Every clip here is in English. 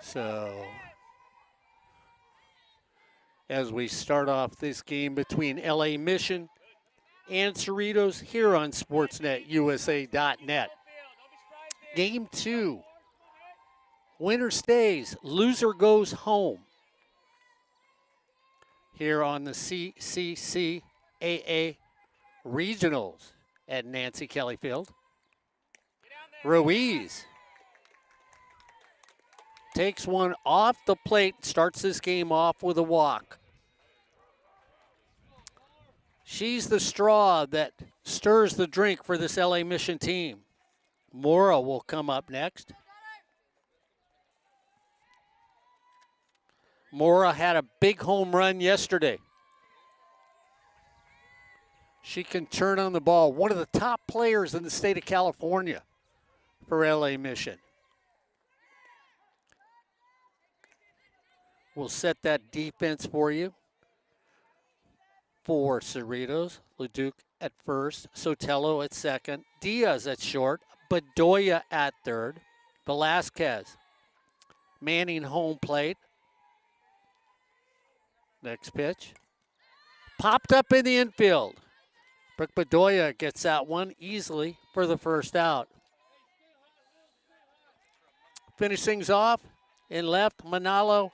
So, as we start off this game between LA Mission and Cerritos here on SportsNetUSA.net. Game 2. Winner stays, loser goes home. Here on the CCCAA Regionals at Nancy Kelly Field. Ruiz takes one off the plate, starts this game off with a walk. She's the straw that stirs the drink for this LA Mission team. Mora will come up next. Mora had a big home run yesterday. She can turn on the ball. One of the top players in the state of California for LA Mission. We'll set that defense for you. For Cerritos, Leduc at first, Sotelo at second, Diaz at short, Bedoya at third, Velasquez manning home plate. Next pitch. Popped up in the infield. Brooke Bedoya gets that one easily for the first out. Finish things off in left, Manalo.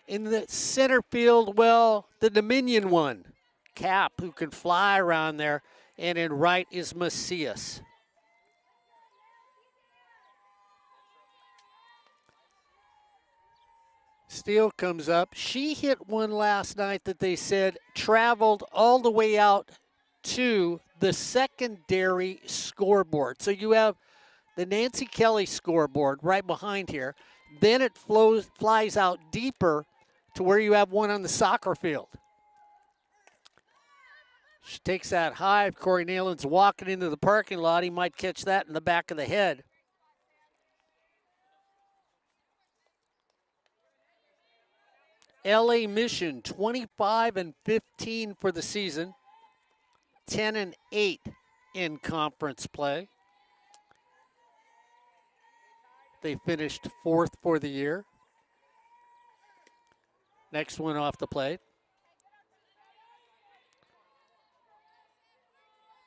In the center field, well, the Dominion one. Cap, who can fly around there. And in right is Macias. Steele comes up. She hit one last night that they said traveled all the way out to the secondary scoreboard. So you have the Nancy Kelly scoreboard right behind here. Then it flies out deeper to where you have one on the soccer field. She takes that high. If Corey Nayland's walking into the parking lot, he might catch that in the back of the head. LA Mission 25-15 for the season, 10-8 in conference play. They finished 4th for the year. Next one off the plate.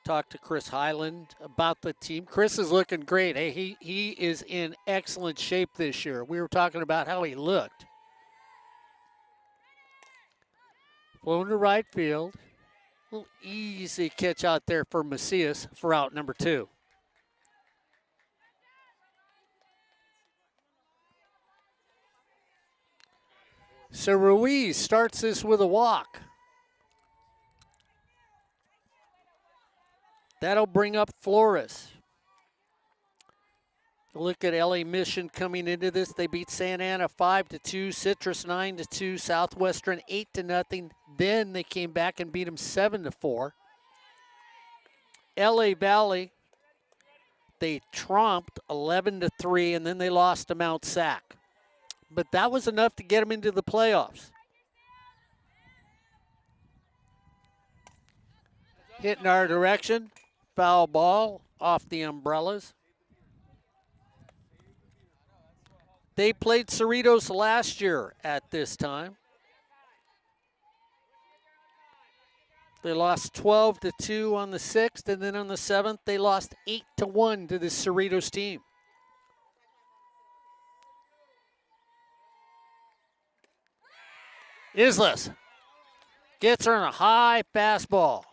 Talked to Chris Highland about the team. Chris is looking great. Hey, he is in excellent shape this year. We were talking about how he looked. Flown to right field. A little easy catch out there for Macias for out number 2. So Ruiz starts this with a walk. That'll bring up Flores. Look at LA Mission coming into this. They beat Santa Ana 5-2, Citrus 9-2, Southwestern 8-0. Then they came back and beat them 7-4. LA Valley, they tromped 11-3, and then they lost to Mount Sac. But that was enough to get them into the playoffs. Hit in our direction. Foul ball off the umbrellas. They played Cerritos last year at this time. They lost 12-2 on the 6th, and then on the 7th, they lost 8-1 to the Cerritos team. Islas gets her on a high fastball.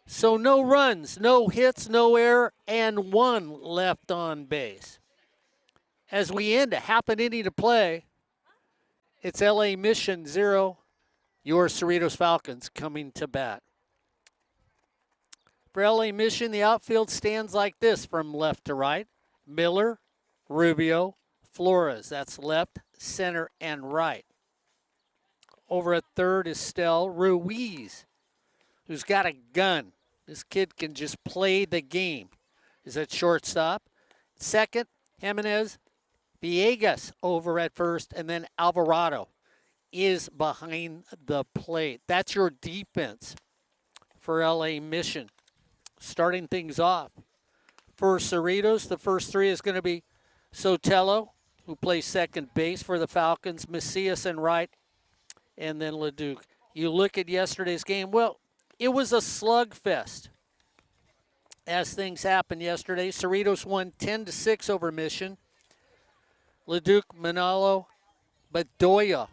So no runs, no hits, no error, and 1 left on base. As we end a half an inning to play, it's LA Mission 0, your Cerritos Falcons coming to bat. For LA Mission, the outfield stands like this from left to right. Miller, Rubio, Flores. That's left, center, and right. Over at third is Stell Ruiz, who's got a gun. This kid can just play the game. Is at shortstop. Second, Jimenez. Villegas over at first, and then Alvarado is behind the plate. That's your defense for LA Mission. Starting things off. For Cerritos, the first 3 is going to be Sotelo, who plays second base for the Falcons, Macias and right, and then Leduc. You look at yesterday's game, well, it was a slugfest as things happened yesterday. Cerritos won 10-6 over Mission. Leduc, Manalo, Bedoya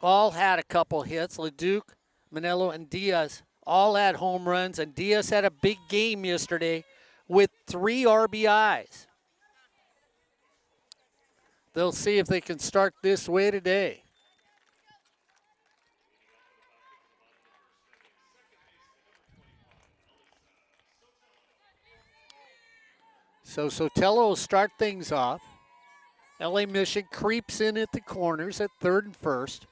all had a couple hits. Leduc, Manelo, and Diaz all had home runs, and Diaz had a big game yesterday with 3 RBIs. They'll see if they can start this way today. So Sotelo will start things off. LA Mission creeps in at the corners at third and first.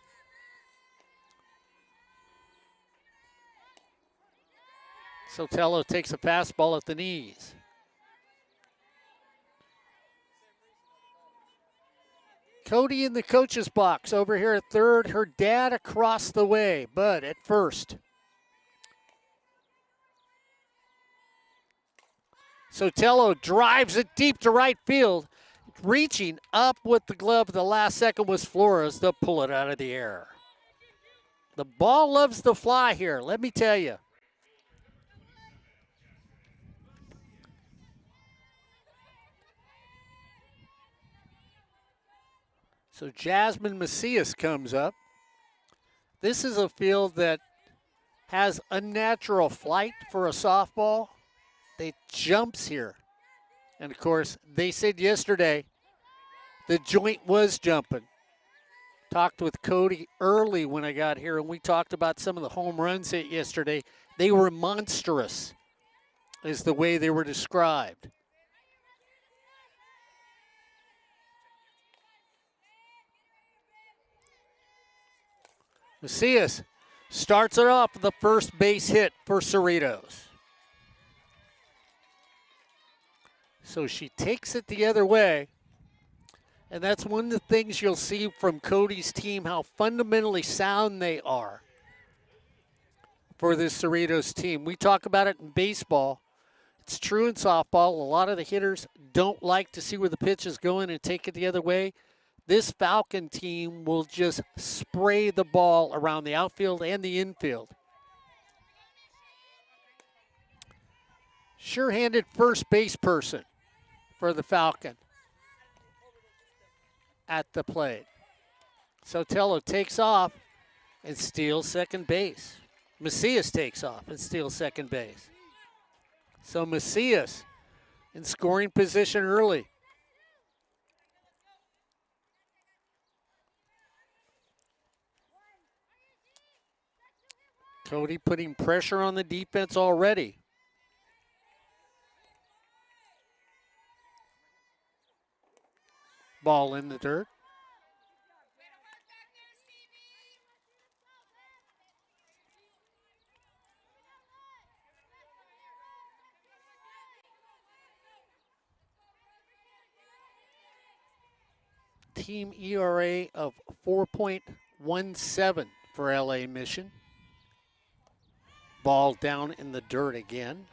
Sotelo takes a fastball at the knees. Cody in the coach's box over here at third. Her dad across the way, Bud at first. Sotelo drives it deep to right field. Reaching up with the glove at the last second was Flores. They'll pull it out of the air. The ball loves to fly here, let me tell you. So Jasmine Macias comes up. This is a field that has unnatural flight for a softball. It jumps here. And, of course, they said yesterday the joint was jumping. Talked with Cody early when I got here, and we talked about some of the home runs hit yesterday. They were monstrous, is the way they were described. Macias starts it off with the first base hit for Cerritos. So she takes it the other way. And that's one of the things you'll see from Cody's team, how fundamentally sound they are for this Cerritos team. We talk about it in baseball. It's true in softball. A lot of the hitters don't like to see where the pitch is going and take it the other way. This Falcon team will just spray the ball around the outfield and the infield. Sure-handed first base person for the Falcon at the plate. Sotelo takes off and steals second base. Macias takes off and steals second base. So Macias in scoring position early. Cody putting pressure on the defense already. Ball in the dirt. Team ERA of 4.17 for LA Mission. Ball down in the dirt again.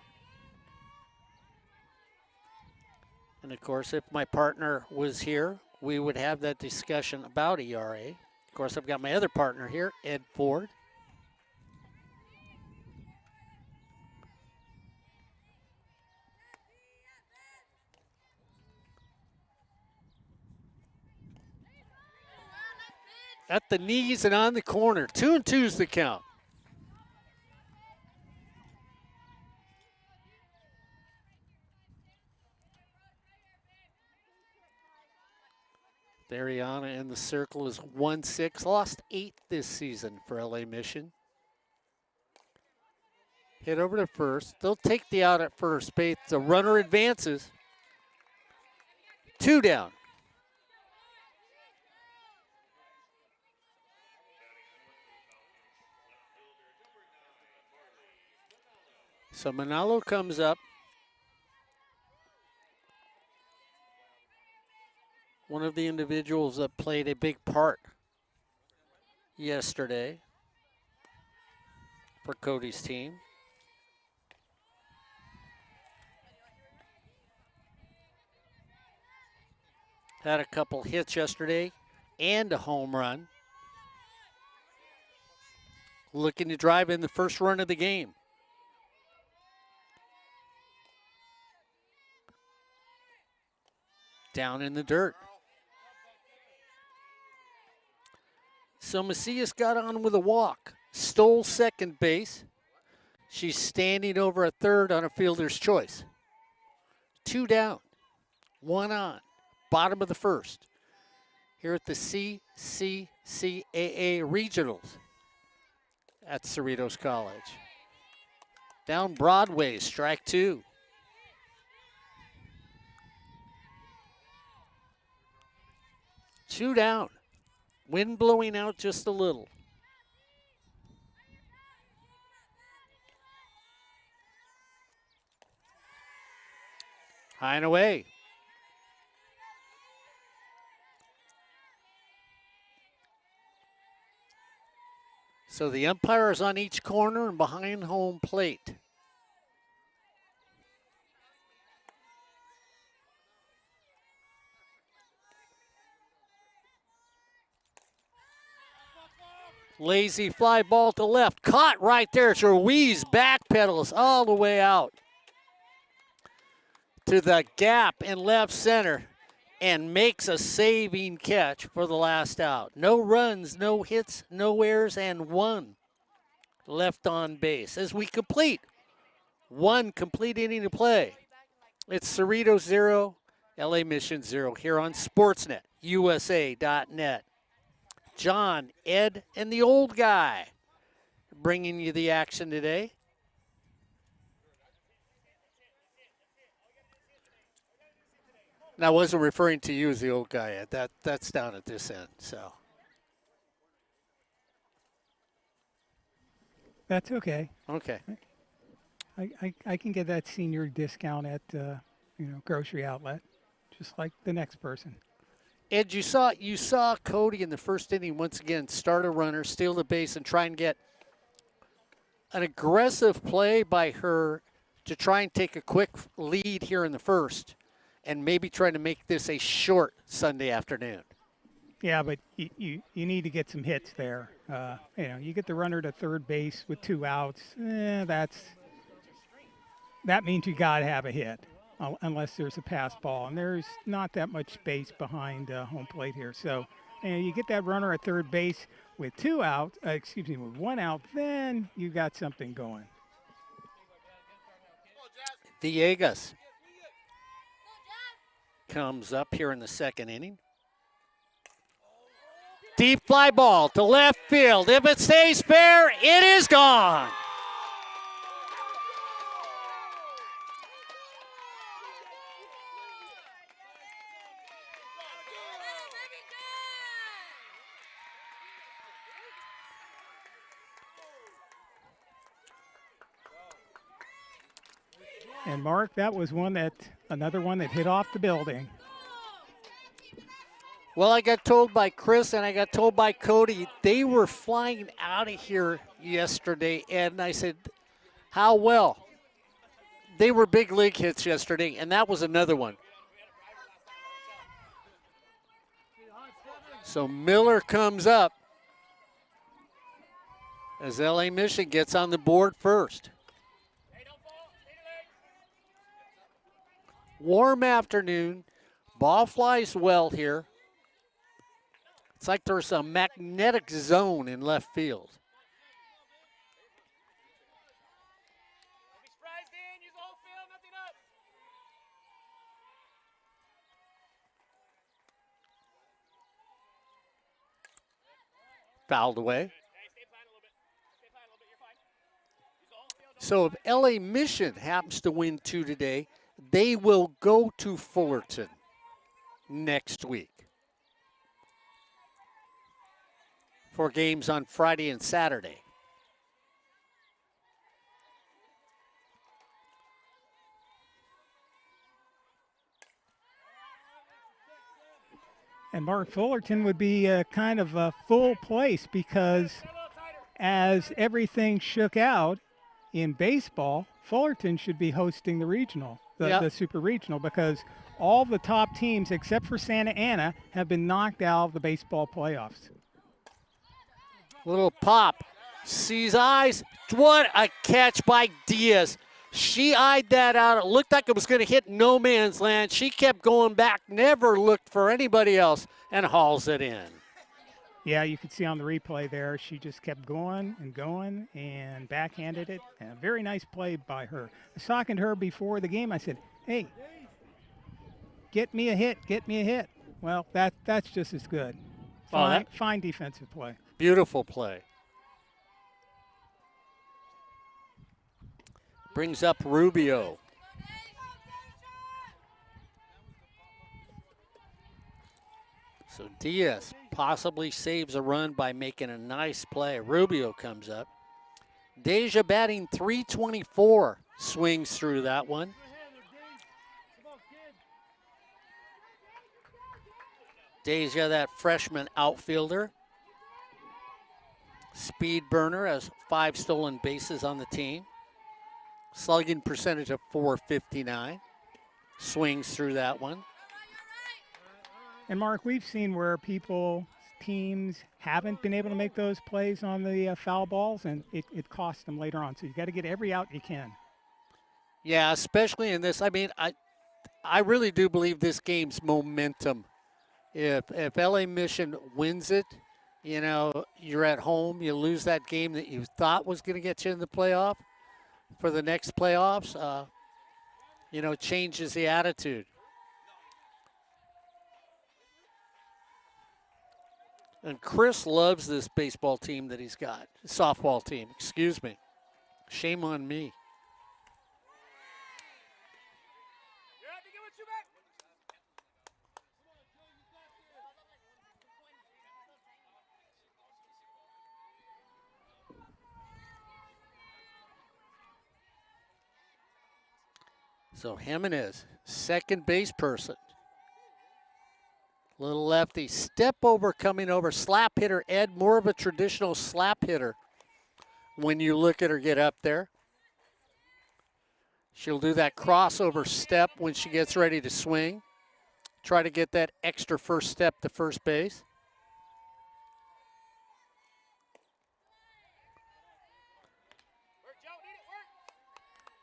And of course, if my partner was here, we would have that discussion about ERA. Of course, I've got my other partner here, Ed Ford. At the knees and on the corner. 2-2's the count. Dariana in the circle is 1-6. Lost 8 this season for LA Mission. Hit over to first. They'll take the out at first base. The runner advances. 2 down. So Manalo comes up. One of the individuals that played a big part yesterday for Cody's team. Had a couple hits yesterday and a home run. Looking to drive in the first run of the game. Down in the dirt. So Macias got on with a walk. Stole second base. She's standing over at third on a fielder's choice. 2 down. 1 on. Bottom of the first. Here at the CCCAA Regionals at Cerritos College. Down Broadway, strike 2. Two down. Wind blowing out just a little. High and away. So the umpire is on each corner and behind home plate. Lazy fly ball to left. Caught right there. Ruiz backpedals all the way out to the gap in left center and makes a saving catch for the last out. No runs, no hits, no errors, and 1 left on base. As we complete 1 complete inning to play, it's Cerritos 0, LA Mission 0 here on Sportsnet, USA.net. John, Ed, and the old guy bringing you the action today. Now, I wasn't referring to you as the old guy, Ed. That's down at this end, so. That's okay. Okay. I can get that senior discount at grocery outlet, just like the next person. Ed, you saw Cody in the first inning once again start a runner, steal the base, and try and get an aggressive play by her to try and take a quick lead here in the first and maybe trying to make this a short Sunday afternoon. Yeah, but you need to get some hits there. You get the runner to third base with 2 outs. That means you got to have a hit. Unless there's a pass ball, and there's not that much space behind home plate here. So, you get that runner at third base with 2 outs, with 1 out, then you got something going. Villegas comes up here in the second inning. Deep fly ball to left field. If it stays fair, it is gone. And Mark, that was another one that hit off the building. Well, I got told by Chris and I got told by Cody, they were flying out of here yesterday, and I said, how well? They were big league hits yesterday, and that was another one. So Miller comes up as LA Mission gets on the board first. Warm afternoon, ball flies well here. It's like there's a magnetic zone in left field. Fouled away. So if LA Mission happens to win 2 today, they will go to Fullerton next week for games on Friday and Saturday. And Mark, Fullerton would be kind of a full place because as everything shook out in baseball, Fullerton should be hosting the regional, the super regional, because all the top teams except for Santa Ana have been knocked out of the baseball playoffs. Little pop. Sees eyes. What a catch by Diaz. She eyed that out. It looked like it was going to hit no man's land. She kept going back, never looked for anybody else, and hauls it in. Yeah, you could see on the replay there, she just kept going and backhanded it. And a very nice play by her. I was talking to her before the game. I said, hey, get me a hit, get me a hit. Well, that's just as good. Fine defensive play. Beautiful play. Brings up Rubio. So Diaz possibly saves a run by making a nice play. Rubio comes up. Deja batting .324, swings through that one. Deja, that freshman outfielder. Speed burner, has 5 stolen bases on the team. Slugging percentage of .459. Swings through that one. And Mark, we've seen where teams haven't been able to make those plays on the foul balls, and it costs them later on. So you got to get every out you can. Yeah, especially in this. I mean, I really do believe this game's momentum. If LA Mission wins it, you know, you're at home, you lose that game that you thought was going to get you in the playoff. For the next playoffs, you know, changes the attitude. And Chris loves this baseball team that he's got. Softball team, excuse me. Shame on me. So Jimenez, second base person. Little lefty, step over, coming over, slap hitter. Ed, more of a traditional slap hitter when you look at her get up there. She'll do that crossover step when she gets ready to swing. Try to get that extra first step to first base.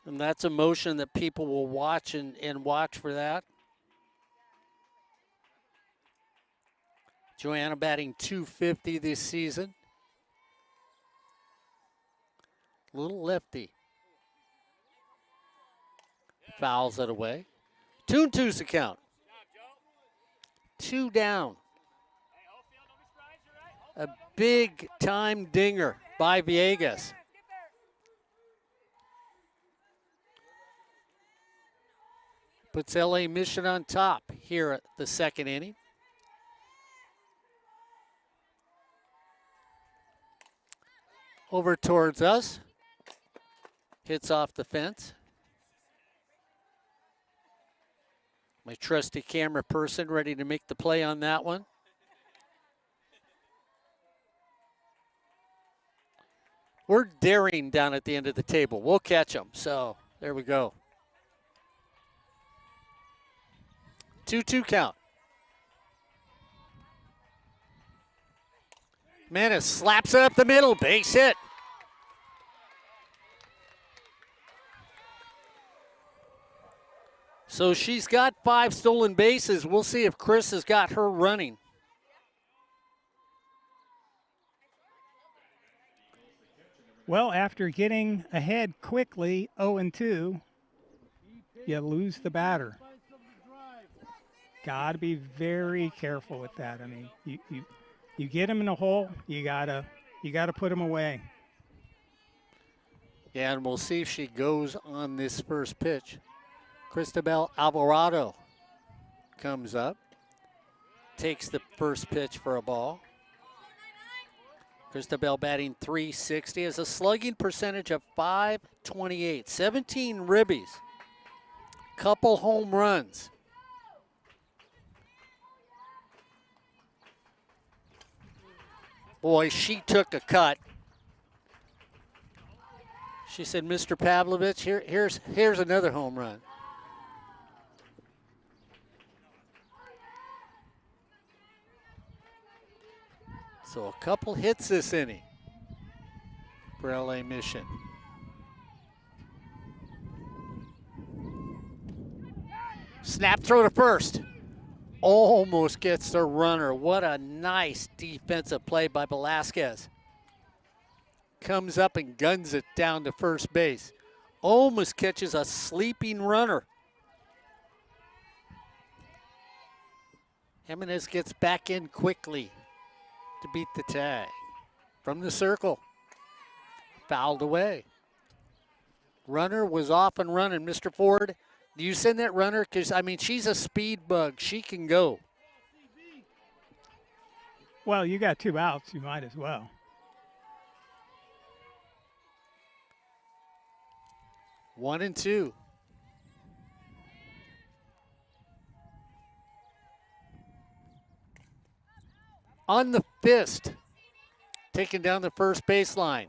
And that's a motion that people will watch and watch for that. Joanna batting .250 this season. Little lefty. Fouls it away. 2-2's the count. 2 down. A big time dinger by Villegas. Puts LA Mission on top here at the second inning. Over towards us. Hits off the fence. My trusty camera person ready to make the play on that one. We're daring down at the end of the table. We'll catch them. So there we go. 2-2 count. Manis slaps it up the middle. Base hit. So she's got 5 stolen bases. We'll see if Chris has got her running. Well, after getting ahead quickly, 0-2, you lose the batter. Got to be very careful with that. I mean, you get them in a hole, you gotta put them away. Yeah, and we'll see if she goes on this first pitch. Cristobal Alvarado comes up, takes the first pitch for a ball. Cristobal batting .360, has a slugging percentage of .528, 17 ribbies, couple home runs. Boy, she took a cut. She said, Mr. Pavlovich, here's another home run. So a couple hits this inning for LA Mission. Snap throw to first. Almost gets the runner. What a nice defensive play by Velasquez. Comes up and guns it down to first base. Almost catches a sleeping runner. Jimenez gets back in quickly to beat the tag. From the circle. Fouled away. Runner was off and running. Mr. Ford, do you send that runner? Because, I mean, she's a speed bug. She can go. Well, you got 2 outs. You might as well. One and two. On the fist. Taking down the first baseline.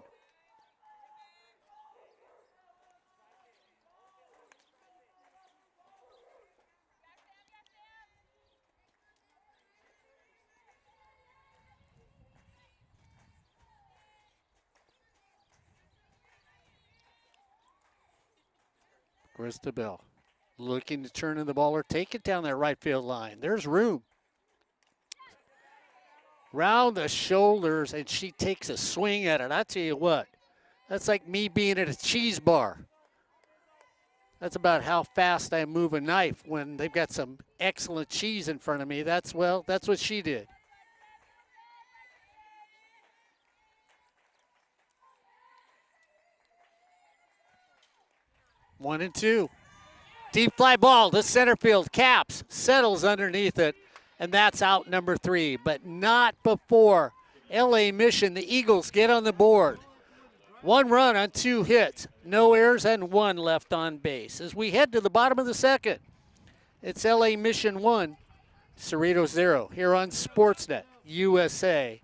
Christabel looking to turn in the ball or take it down that right field line. There's room. Round the shoulders, and she takes a swing at it. I tell you what, that's like me being at a cheese bar. That's about how fast I move a knife when they've got some excellent cheese in front of me. That's what she did. One and two. Deep fly ball to center field. Caps, settles underneath it, and that's out number 3. But not before LA Mission, the Eagles, get on the board. 1 run on 2 hits. No errors and 1 left on base. As we head to the bottom of the second, it's LA Mission 1, Cerritos 0 here on Sportsnet USA.net.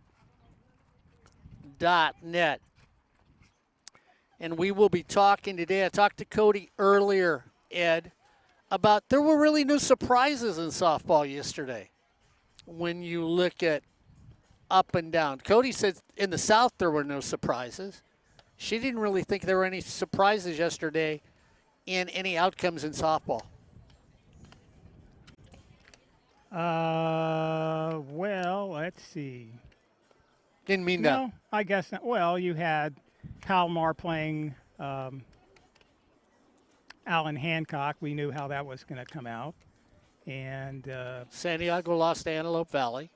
And we will be talking today. I talked to Cody earlier, Ed, about there were really no surprises in softball yesterday when you look at up and down. Cody said in the South there were no surprises. She didn't really think there were any surprises yesterday in any outcomes in softball. Well, let's see. Didn't mean that. No, I guess not. Well, you had Palomar playing Alan Hancock. We knew how that was going to come out. And Santiago lost to Antelope Valley.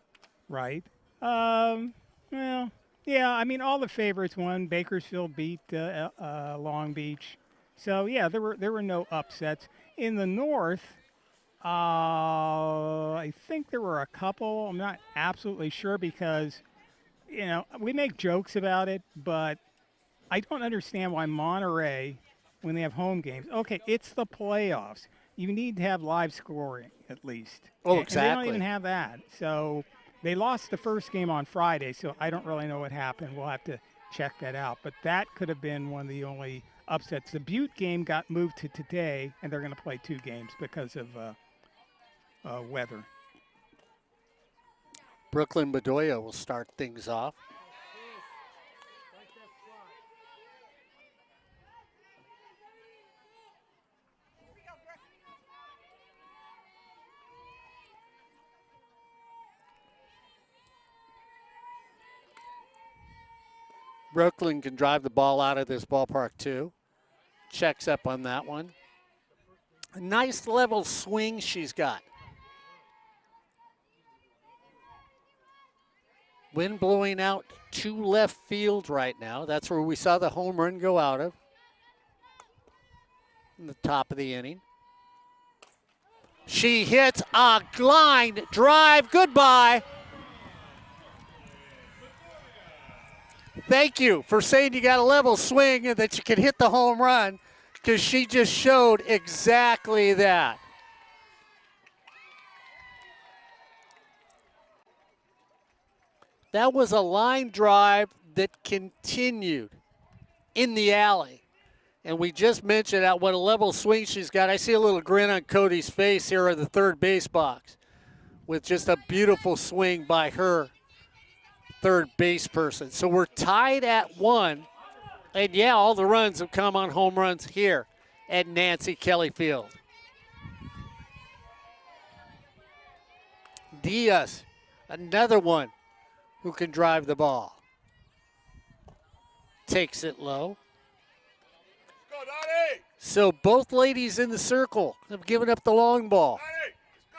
Right. Well, yeah, I mean, all the favorites won. Bakersfield beat Long Beach. So, yeah, there were no upsets. In the North, I think there were a couple. I'm not absolutely sure because, you know, we make jokes about it, but I don't understand why Monterey, when they have home games, okay, it's the playoffs. You need to have live scoring at least. Oh, And exactly. they don't even have that. So they lost the first game on Friday, so I don't really know what happened. We'll have to check that out. But that could have been one of the only upsets. The Butte game got moved to today, and they're going to play 2 games because of weather. Brooklyn Bedoya will start things off. Brooklyn can drive the ball out of this ballpark too. Checks up on that one. A nice level swing she's got. Wind blowing out to left field right now. That's where we saw the home run go out of in the top of the inning. She hits a line drive. Goodbye. Thank you for saying you got a level swing and that you can hit the home run, because she just showed exactly that. That was a line drive that continued in the alley. And we just mentioned what a level swing she's got. I see a little grin on Cody's face here in the third base box with just a beautiful swing by her third base person. So we're tied at 1. And yeah, all the runs have come on home runs here at Nancy Kelly Field. Diaz, another one who can drive the ball. Takes it low. Go, Donnie. So both ladies in the circle have given up the long ball. Donnie, let's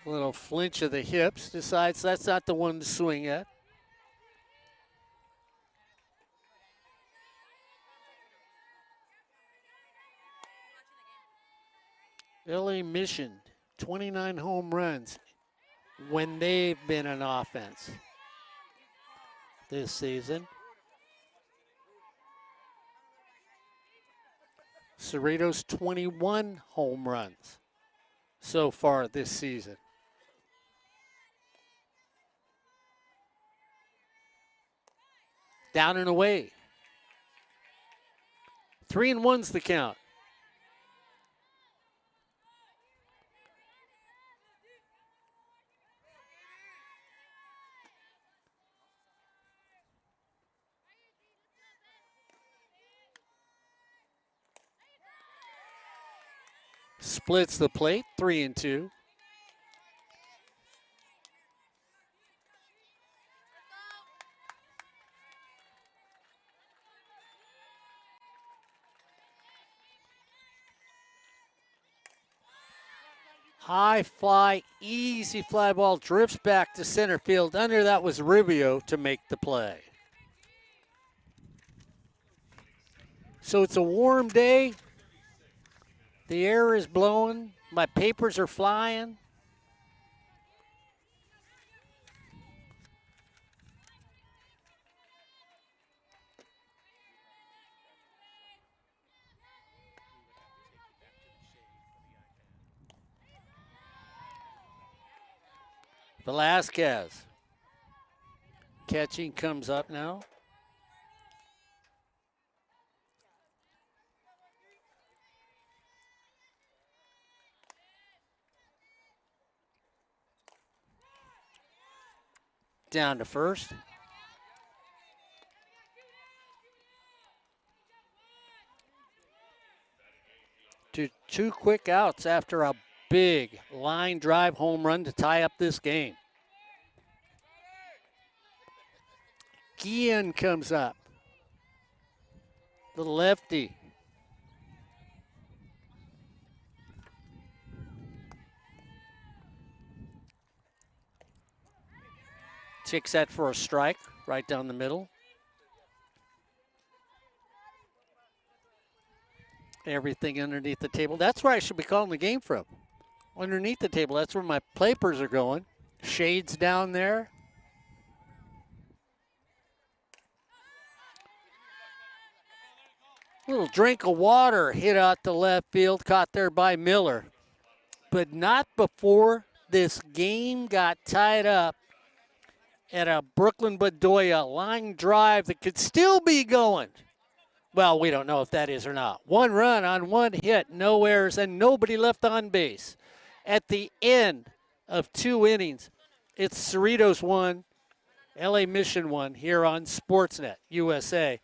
go. Little flinch of the hips. Decides that's not the one to swing at. LA Mission, 29 home runs when they've been on offense this season. Cerritos, 21 home runs so far this season. Down and away. 3-1's the count. Splits the plate, 3-2. High fly, easy fly ball, drifts back to center field. Under that was Rubio to make the play. So it's a warm day. The air is blowing. My papers are flying. Velasquez. Catching comes up now. Down to first. Two quick outs after a big line drive home run to tie up this game. Guillen comes up. The lefty. Takes that for a strike right down the middle. Everything underneath the table. That's where I should be calling the game from. Underneath the table. That's where my papers are going. Shades down there. Little drink of water hit out the left field, caught there by Miller. But not before this game got tied up at a Brooklyn Bedoya line drive that could still be going. Well, we don't know if that is or not. One run on one hit, no errors, and nobody left on base. At the end of 2 innings, it's Cerritos 1, LA Mission 1 here on Sportsnet, USA.net.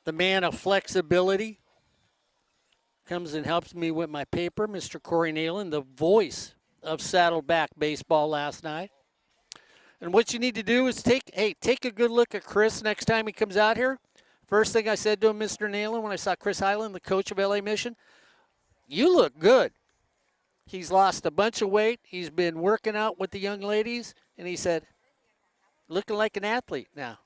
The man of flexibility comes and helps me with my paper, Mr. Corey Nalen, the voice of Saddleback baseball last night. And what you need to do is take a good look at Chris next time he comes out here. First thing I said to him, Mr. Nalen, when I saw Chris Highland, the coach of LA Mission, you look good. He's lost a bunch of weight. He's been working out with the young ladies. And he said, looking like an athlete now.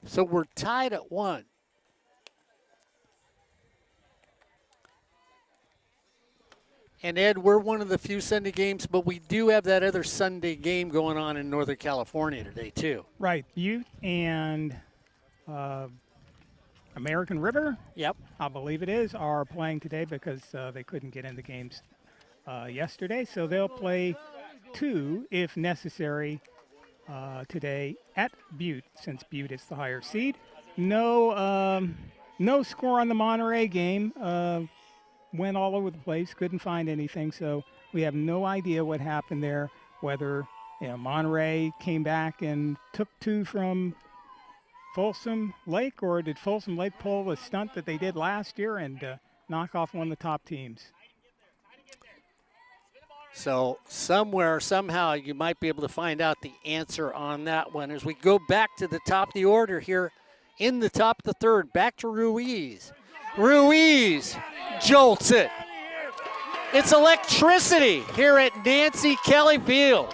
So we're tied at 1. And, Ed, we're one of the few Sunday games, but we do have that other Sunday game going on in Northern California today, too. Right. Youth and American River, Yep. I believe it is, are playing today because they couldn't get in the games yesterday. So they'll play 2 if necessary today at Butte, since Butte is the higher seed. No score on the Monterey game. Went all over the place, couldn't find anything, so we have no idea what happened there, whether Monterey came back and took 2 from Folsom Lake, or did Folsom Lake pull the stunt that they did last year and knock off one of the top teams? So somewhere, somehow, you might be able to find out the answer on that one as we go back to the top of the order here in the top of the third. Back to Ruiz. Ruiz jolts it. It's electricity here at Nancy Kelly Field.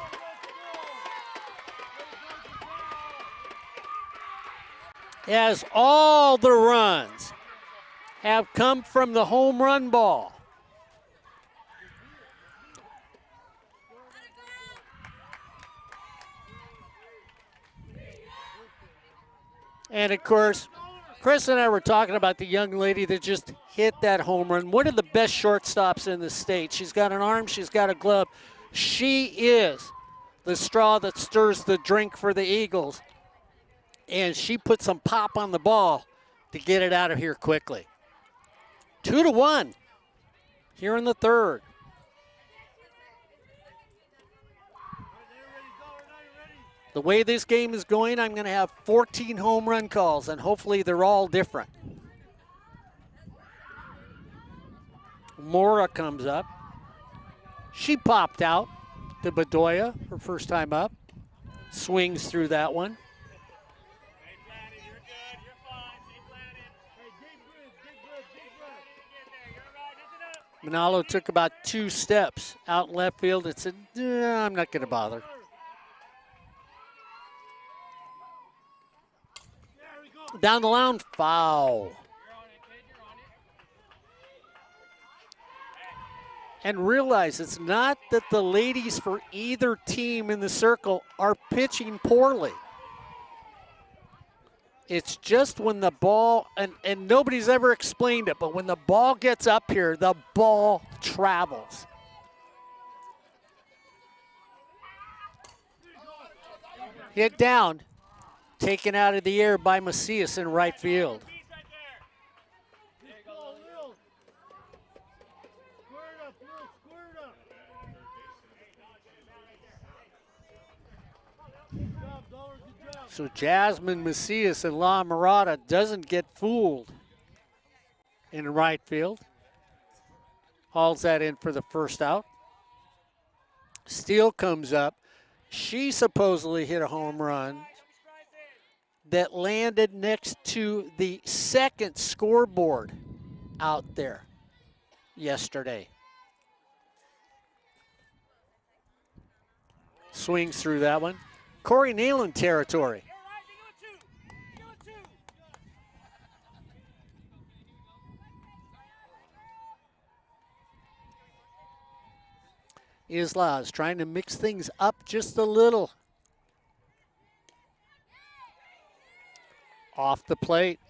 As all the runs have come from the home run ball. And of course, Chris and I were talking about the young lady that just hit that home run. One of the best shortstops in the state. She's got an arm, she's got a glove. She is the straw that stirs the drink for the Eagles. And she put some pop on the ball to get it out of here quickly. 2-1 here in the third. The way this game is going, I'm going to have 14 home run calls, and hopefully they're all different. Mora comes up. She popped out to Bedoya, her first time up. Swings through that one. Manalo took about 2 steps out in left field and said, I'm not going to bother. Down the line, foul. And realize it's not that the ladies for either team in the circle are pitching poorly. It's just when the ball, and nobody's ever explained it, but when the ball gets up here, the ball travels. Hit down. Taken out of the air by Macias in right field. So Jasmine Macias and La Mirada doesn't get fooled in right field. Hauls that in for the first out. Steele comes up. She supposedly hit a home run that landed next to the second scoreboard out there yesterday. Swings through that one. Corey Nayland territory. Isla is trying to mix things up just a little. Off the plate.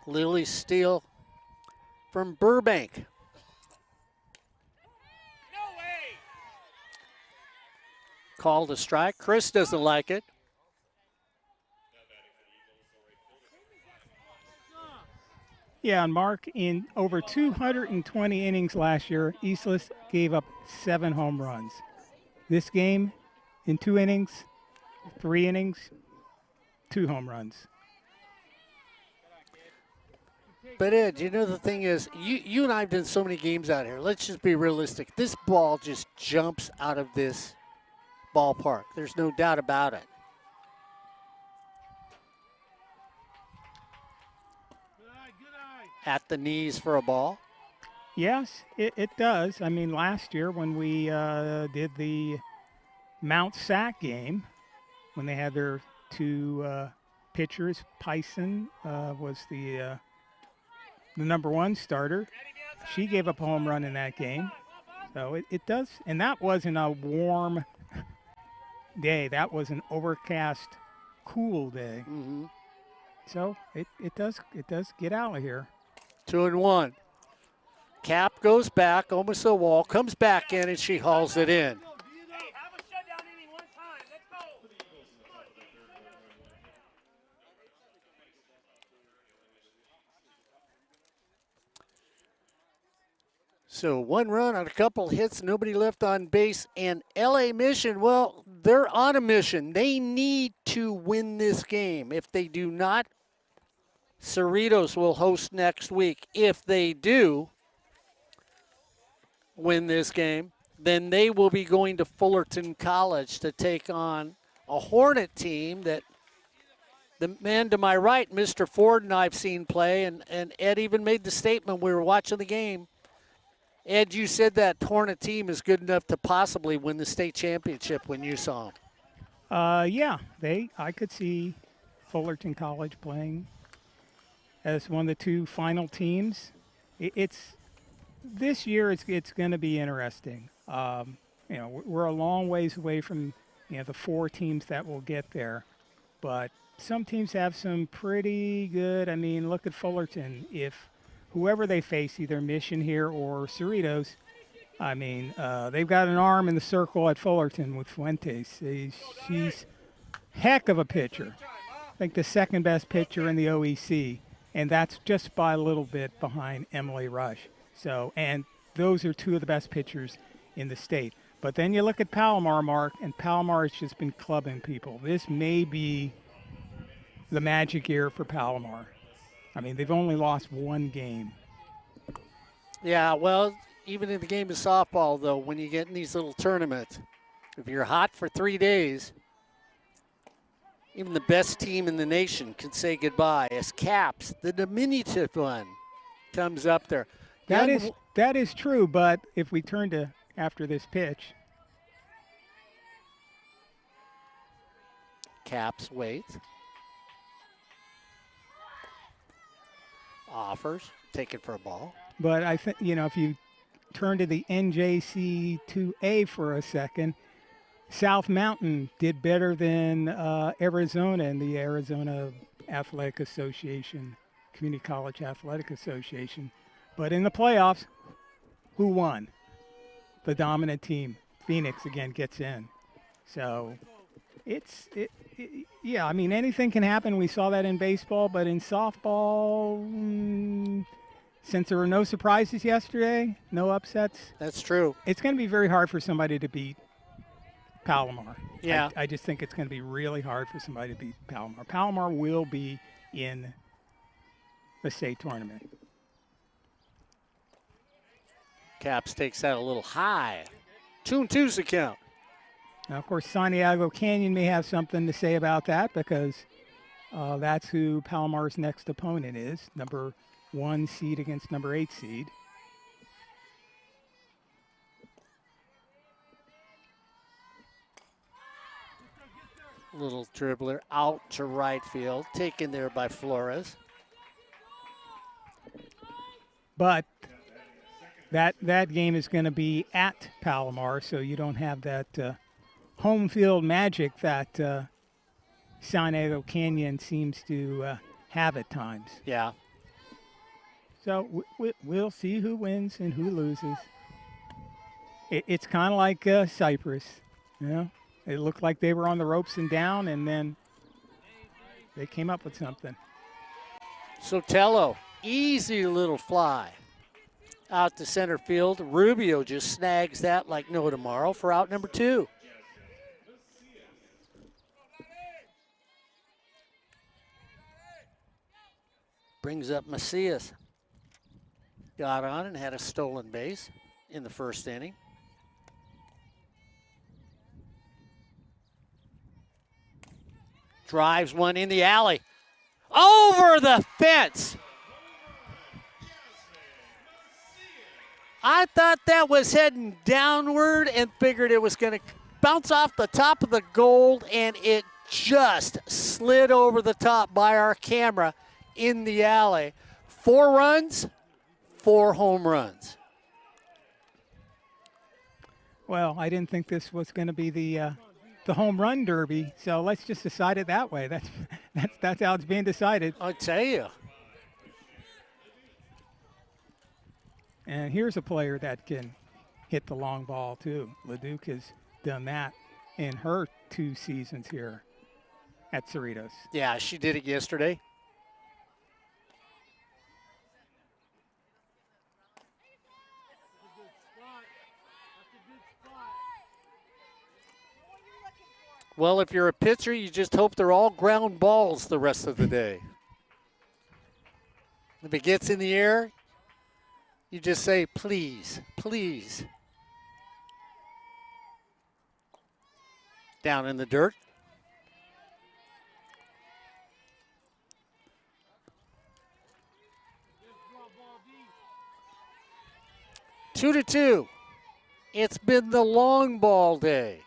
Lily Steele from Burbank. No way. Called a strike. Chris doesn't like it. Yeah, and Mark, in over 220 innings last year, Eastlis gave up 7 home runs. This game, in 2 innings, 3 innings, 2 home runs. But Ed, you know the thing is, you and I have done so many games out here. Let's just be realistic. This ball just jumps out of this ballpark. There's no doubt about it. At the knees for a ball. Yes, it does. I mean, last year when we did the Mount Sac game, when they had their 2 pitchers, Pison was the number 1 starter. She gave up a home run in that game. So it does. And that wasn't a warm day. That was an overcast, cool day. Mm-hmm. So it does get out of here. 2-1. Cap goes back, almost a wall, comes back in, and she hauls it in. Hey, have a shutdown inning one time. Let's go. So 1 run on a couple hits, nobody left on base. And LA Mission, well, they're on a mission. They need to win this game. If they do not, Cerritos will host next week. If they do win this game, then they will be going to Fullerton College to take on a Hornet team that the man to my right, Mr. Ford, and I've seen play, and Ed even made the statement we were watching the game. Ed, you said that Hornet team is good enough to possibly win the state championship when you saw them. Yeah, I could see Fullerton College playing as one of the 2 final teams. This year it's going to be interesting. We're a long ways away from the 4 teams that will get there, but some teams have some pretty good. I mean, look at Fullerton. If whoever they face, either Mission here or Cerritos, I mean, they've got an arm in the circle at Fullerton with Fuentes. She's heck of a pitcher. I think the 2nd best pitcher in the OEC, and that's just by a little bit behind Emily Rush. So, and those are 2 of the best pitchers in the state. But then you look at Palomar, Mark, and Palomar has just been clubbing people. This may be the magic year for Palomar. I mean, they've only lost 1 game. Yeah, well, even in the game of softball, though, when you get in these little tournaments, if you're hot for 3 days, even the best team in the nation can say goodbye. As Caps, the diminutive one, comes up there. That is true, but if we turn to after this pitch. Caps waits. Offers, taken for a ball. But I think, if you turn to the NJC 2A for a second, South Mountain did better than Arizona in the Arizona Athletic Association, Community College Athletic Association. But in the playoffs, who won? The dominant team. Phoenix again gets in. So yeah, I mean, anything can happen. We saw that in baseball, but in softball, since there were no surprises yesterday, no upsets. That's true. It's going to be very hard for somebody to beat Palomar. Yeah. I just think it's going to be really hard for somebody to beat Palomar. Palomar will be in the state tournament. Caps takes that a little high. 2-2's the count. Now, of course, Santiago Canyon may have something to say about that because that's who Palomar's next opponent is, number 1 seed against number 8 seed. Little dribbler out to right field, taken there by Flores. But that game is going to be at Palomar, so you don't have that home field magic that San Diego Canyon seems to have at times. Yeah. So we'll see who wins and who loses. It's kind of like Cypress, It looked like they were on the ropes and down, and then they came up with something. Sotelo, easy little fly out to center field. Rubio just snags that like no tomorrow for out number 2. Brings up Macias. Got on and had a stolen base in the first inning. Drives one in the alley. Over the fence. I thought that was heading downward and figured it was going to bounce off the top of the gold, and it just slid over the top by our camera in the alley. 4 runs, 4 home runs. Well, I didn't think this was going to be the home run derby, so let's just decide it that way. That's how it's being decided. I tell you. And here's a player that can hit the long ball too. Leduc has done that in her 2 seasons here at Cerritos. Yeah, she did it yesterday. Well, if you're a pitcher, you just hope they're all ground balls the rest of the day. If it gets in the air, you just say, please, please. Down in the dirt. Two to two. It's been the long ball day.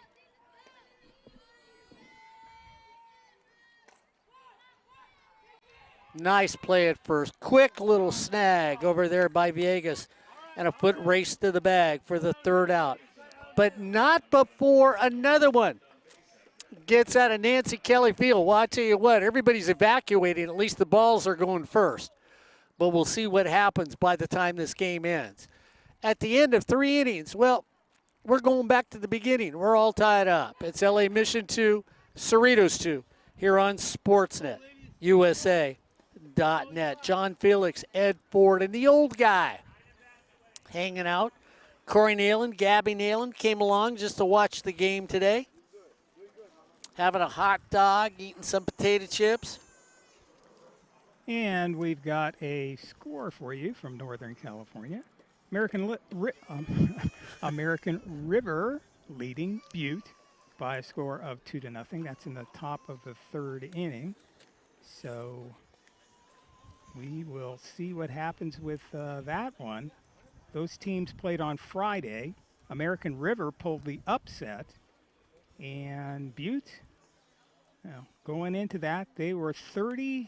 Nice play at first. Quick little snag over there by Villegas. And a foot race to the bag for the third out. But not before another one gets out of Nancy Kelly Field. Well, I tell you what, everybody's evacuating. At least the balls are going first. But we'll see what happens by the time this game ends. At the end of 3 innings, well, we're going back to the beginning. We're all tied up. It's LA Mission 2, Cerritos 2 here on Sportsnet, USA.net. John Felix, Ed Ford, and the old guy hanging out. Corey Nayland, Gabby Nayland came along just to watch the game today. Having a hot dog, eating some potato chips. And we've got a score for you from Northern California. American River leading Butte by a score of 2-0. That's in the top of the 3rd inning. So we will see what happens with that one. Those teams played on Friday. American River pulled the upset. And Butte, going into that, they were 30-10.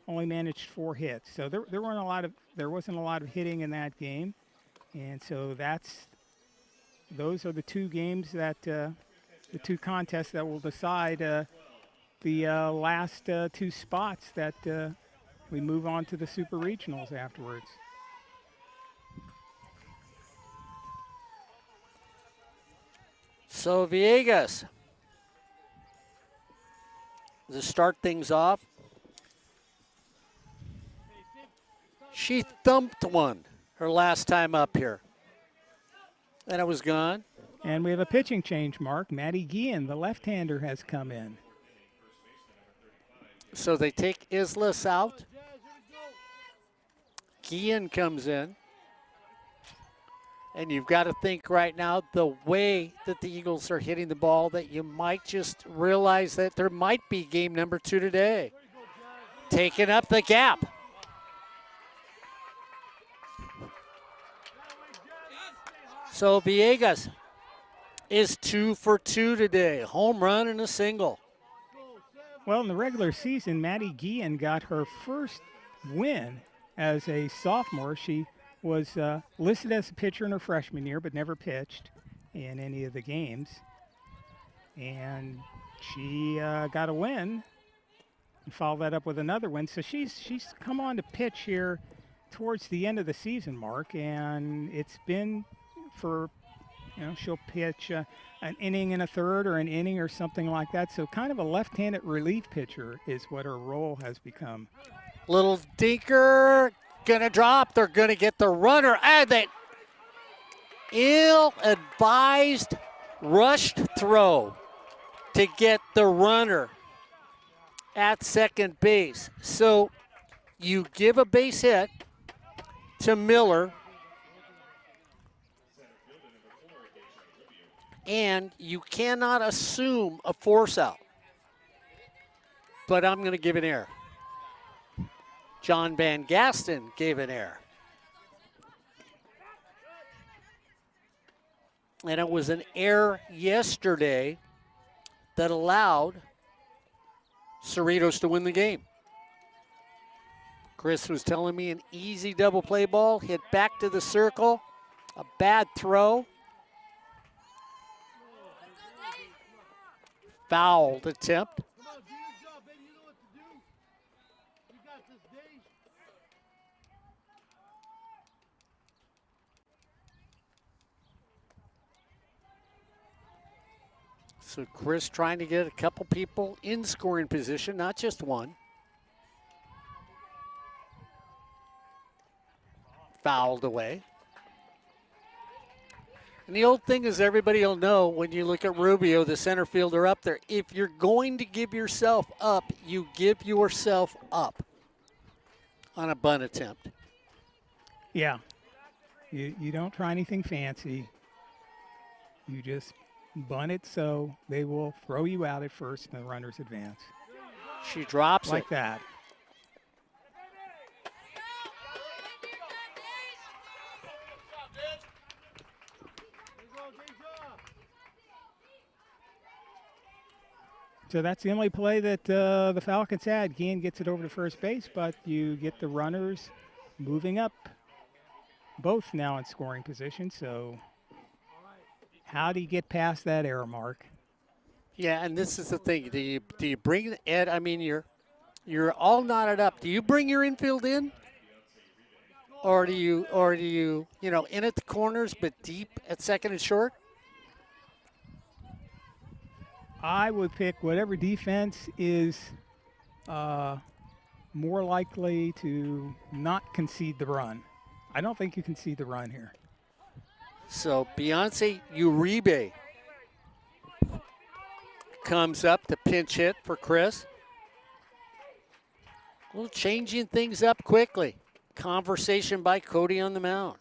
Only managed 4 hits. So there wasn't a lot of hitting in that game. And so those are the 2 games that the 2 contests that will decide the last 2 spots that we move on to the Super Regionals afterwards. So Villegas, to start things off, she thumped one her last time up here. And it was gone. And we have a pitching change, Mark. Maddie Guillen, the left-hander, has come in. So they take Islas out. Guillen comes in. And you've got to think right now the way that the Eagles are hitting the ball that you might just realize that there might be game number 2 today. Taking up the gap. So Villegas is 2 for 2 today. Home run and a single. Well, in the regular season, Maddie Guillen got her first win as a sophomore. She was listed as a pitcher in her freshman year, but never pitched in any of the games. And she got a win and followed that up with another win. So she's come on to pitch here towards the end of the season, Mark, and it's been for, she'll pitch an inning and a third or an inning or something like that. So kind of a left-handed relief pitcher is what her role has become. Little dinker. Gonna drop. They're gonna get the runner. And they ill-advised rushed throw to get the runner at second base. So you give a base hit to Miller, and you cannot assume a force out. But I'm gonna give an error. John Van Gaston gave an error. And it was an error yesterday that allowed Cerritos to win the game. Chris was telling me an easy double play ball, hit back to the circle, a bad throw. Fouled attempt. So Chris trying to get a couple people in scoring position, not just one. Fouled away. And the old thing is everybody will know when you look at Rubio, the center fielder up there, if you're going to give yourself up, you give yourself up on a bunt attempt. Yeah. You don't try anything fancy. You just bunt it so they will throw you out at first and the runners advance. She drops like it. That. So that's the only play that the Falcons had. Guillen gets it over to first base, but you get the runners moving up, both now in scoring position. So how do you get past that error mark? Yeah, and this is the thing. Do you bring Ed? I mean, you're all knotted up. Do you bring your infield in, or do you in at the corners but deep at second and short? I would pick whatever defense is more likely to not concede the run. I don't think you concede the run here. So Beyonce Uribe comes up to pinch hit for Chris. A little changing things up quickly. Conversation by Cody on the mound.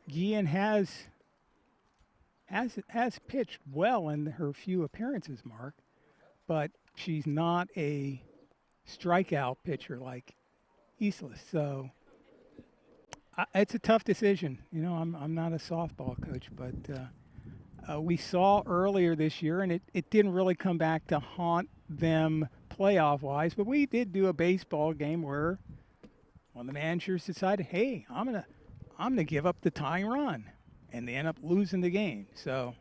Guillen has pitched well in her few appearances, Mark, but she's not a strikeout pitcher like Isla. So it's a tough decision. I'm not a softball coach, but we saw earlier this year, and it didn't really come back to haunt them playoff-wise, but we did do a baseball game where one of the managers decided, hey, I'm gonna give up the tying run, and they end up losing the game. So,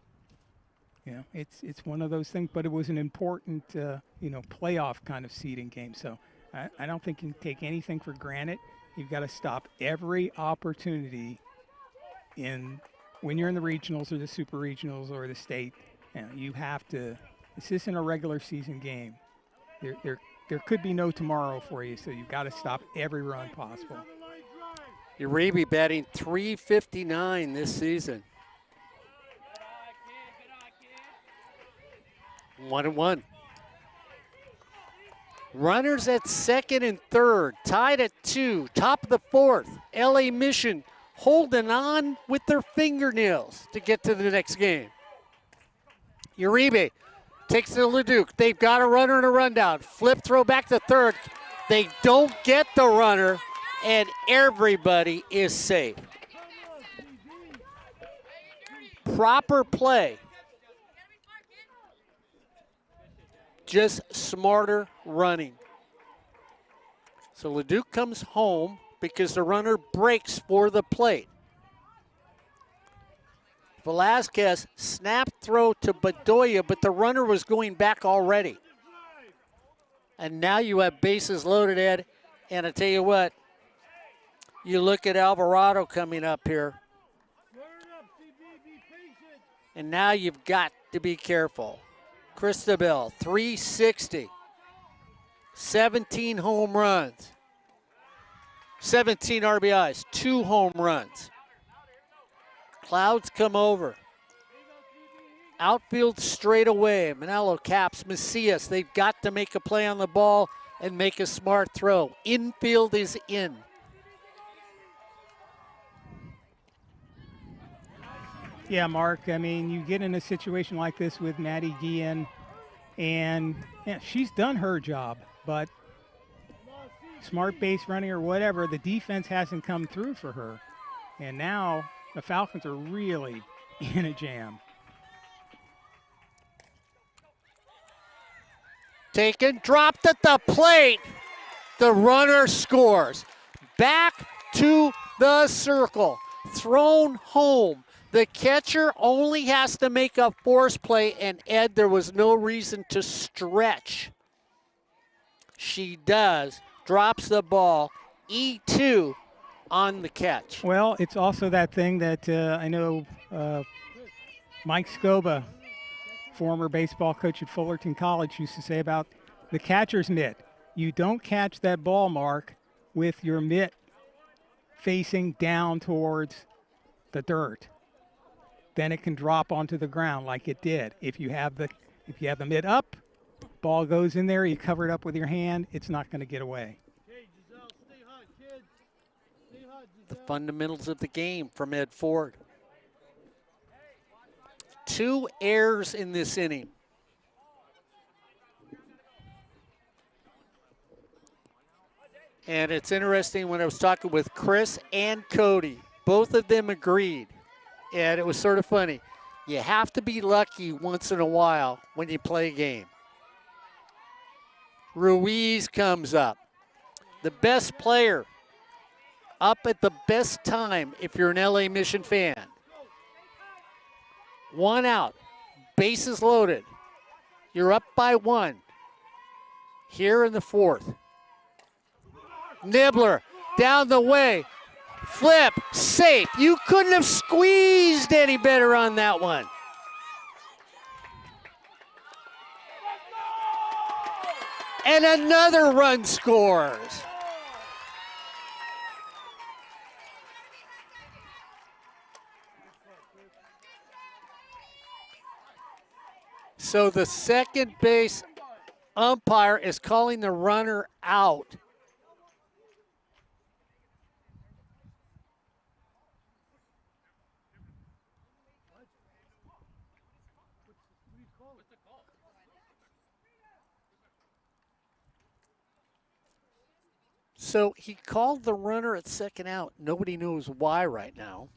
it's one of those things. But it was an important, playoff kind of seeding game. So, I don't think you can take anything for granted. You've got to stop every opportunity when you're in the regionals or the super regionals or the state. You have to. This isn't a regular season game. There could be no tomorrow for you. So you've got to stop every run possible. Uribe batting .359 this season. 1-1. Runners at second and third, tied at 2, top of the fourth. LA Mission holding on with their fingernails to get to the next game. Uribe takes it to Leduc. They've got a runner and a rundown. Flip throw back to third. They don't get the runner, and everybody is safe. Proper play. Just smarter running. So Leduc comes home because the runner breaks for the plate. Velasquez snap throw to Bedoya, but the runner was going back already. And now you have bases loaded, Ed. And I tell you what, you look at Alvarado coming up here. And now you've got to be careful. Cristobal, 360. 17 home runs. 17 RBIs, 2 home runs. Clouds come over. Outfield straight away. Manalo caps Macias. They've got to make a play on the ball and make a smart throw. Infield is in. Yeah, Mark, I mean, you get in a situation like this with Maddie Guillen, and she's done her job, but smart base running or whatever, the defense hasn't come through for her. And now the Falcons are really in a jam. Taken, dropped at the plate. The runner scores. Back to the circle. Thrown home. The catcher only has to make a force play, and Ed, there was no reason to stretch. She does. Drops the ball. E2 on the catch. Well, it's also that thing that I know Mike Scoba, former baseball coach at Fullerton College, used to say about the catcher's mitt. You don't catch that ball, Mark, with your mitt facing down towards the dirt. Then it can drop onto the ground like it did. If you have the mitt up, ball goes in there, you cover it up with your hand, it's not going to get away. The fundamentals of the game from Ed Ford. 2 errors in this inning. And it's interesting, when I was talking with Chris and Cody, both of them agreed. And it was sort of funny. You have to be lucky once in a while when you play a game. Ruiz comes up. The best player up at the best time if you're an LA Mission fan. 1 out, bases loaded. You're up by 1 here in the 4th. Nibbler down the way, flip, safe. You couldn't have squeezed any better on that one. And another run scores. So the second base umpire is calling the runner out. So he called the runner at second out. Nobody knows why right now.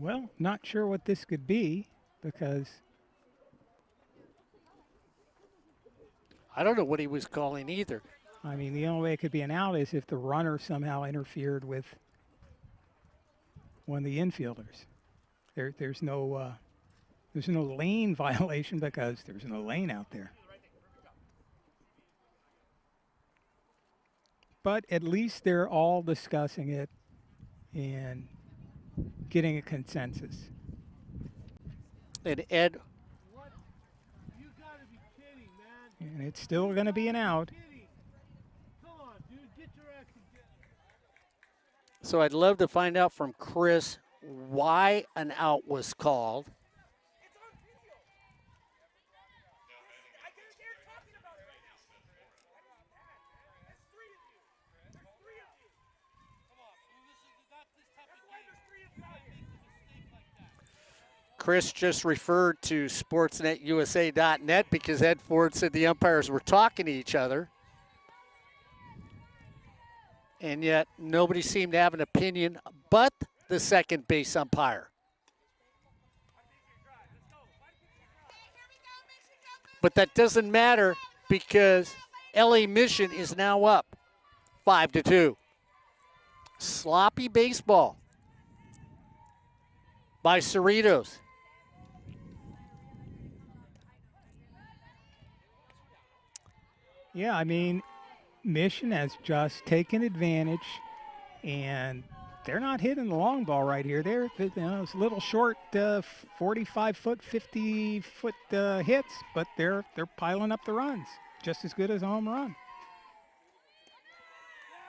Well, not sure what this could be because I don't know what he was calling either. I mean, the only way it could be an out is if the runner somehow interfered with one of the infielders. There's no lane violation because there's no lane out there. But at least they're all discussing it and getting a consensus. And Ed, You gotta be kidding, man. And it's still going to be an out. Come on, dude, get your act together. so I'd love to find out from Chris why an out was called. Chris just referred to sportsnetusa.net because Ed Ford said the umpires were talking to each other. And yet nobody seemed to have an opinion but the second base umpire. But that doesn't matter because LA Mission is now up 5-2. Sloppy baseball by Cerritos. Yeah, I mean, Mission has just taken advantage, and they're not hitting the long ball right here. It's a little short 45-foot, 50-foot hits, but they're piling up the runs, just as good as a home run.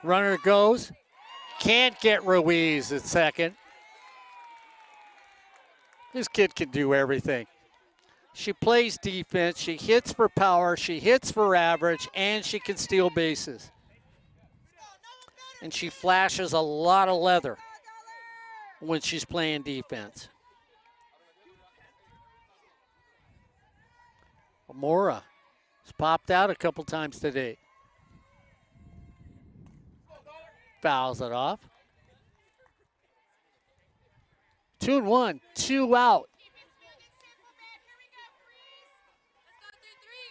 Runner goes. Can't get Ruiz at second. This kid can do everything. She plays defense, she hits for power, she hits for average, and she can steal bases. And she flashes a lot of leather when she's playing defense. Mora has popped out a couple times today. Fouls it off. 2-1, 2 out.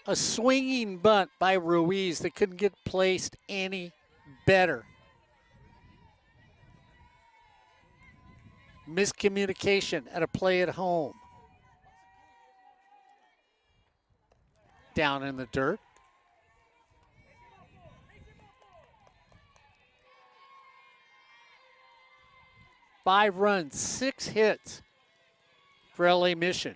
A swinging bunt by Ruiz that couldn't get placed any better. Miscommunication at a play at home. Down in the dirt. Five runs, 6 hits for LA Mission.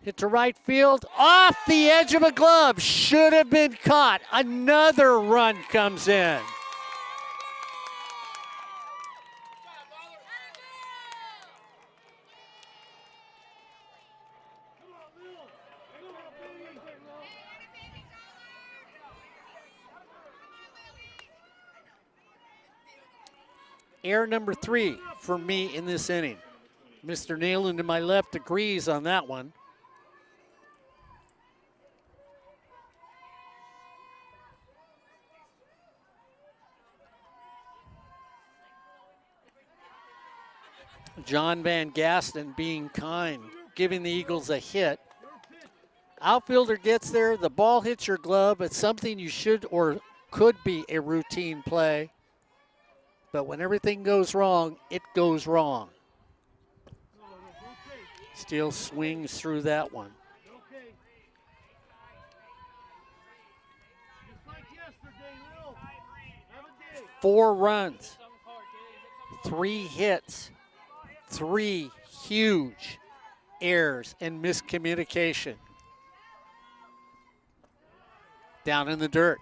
Hit to right field, off the edge of a glove, should have been caught. Another run comes in. Error number 3 for me in this inning. Mr. Nealon to my left agrees on that one. John Van Gaston being kind, giving the Eagles a hit. Outfielder gets there, the ball hits your glove. It's something you should or could be a routine play. But when everything goes wrong, it goes wrong. Steele swings through that one. 4 runs, 3 hits, 3 huge errors and miscommunication. Down in the dirt.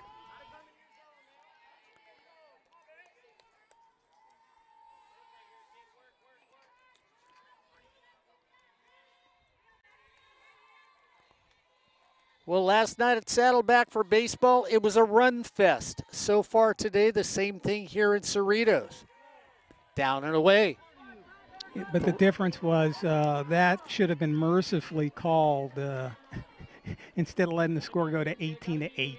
Well, last night at Saddleback for baseball, it was a run fest. So far today, the same thing here in Cerritos. Down and away. But the difference was that should have been mercifully called instead of letting the score go to 18-8.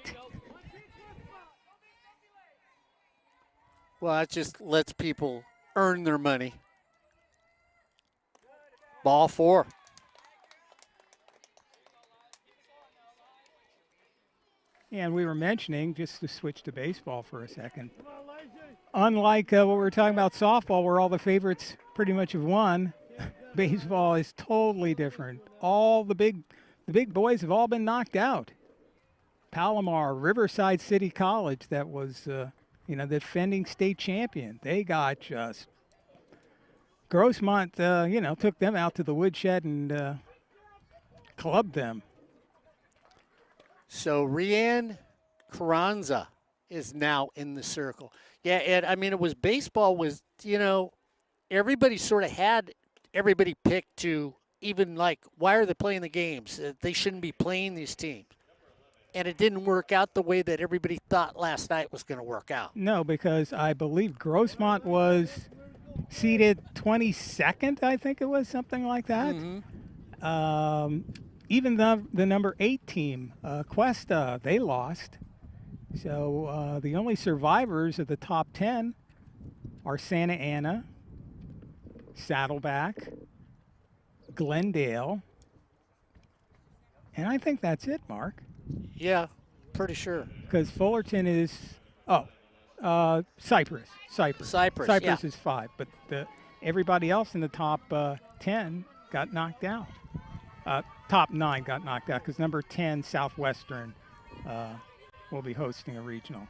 Well, that just lets people earn their money. Ball 4. And we were mentioning, just to switch to baseball for a second, unlike what we were talking about softball, where all the favorites pretty much have won, baseball is totally different. All the big boys have all been knocked out. Palomar, Riverside City College, that was the defending state champion. They got just Grossmont, took them out to the woodshed and clubbed them. So Rianne Carranza is now in the circle. Yeah, Ed, I mean, it was baseball was, everybody sort of had everybody picked to even like, why are they playing the games? They shouldn't be playing these teams. And it didn't work out the way that everybody thought last night was going to work out. No, because I believe Grossmont was seeded 22nd, I think it was, something like that. Mm-hmm. Even the number 8 team, Cuesta, they lost. So the only survivors of the top 10 are Santa Ana, Saddleback, Glendale, and I think that's it, Mark. Yeah, pretty sure. Because Fullerton is, Cypress. Cypress yeah. is 5, but everybody else in the top 10 got knocked out. Top 9 got knocked out because number 10, Southwestern, will be hosting a regional.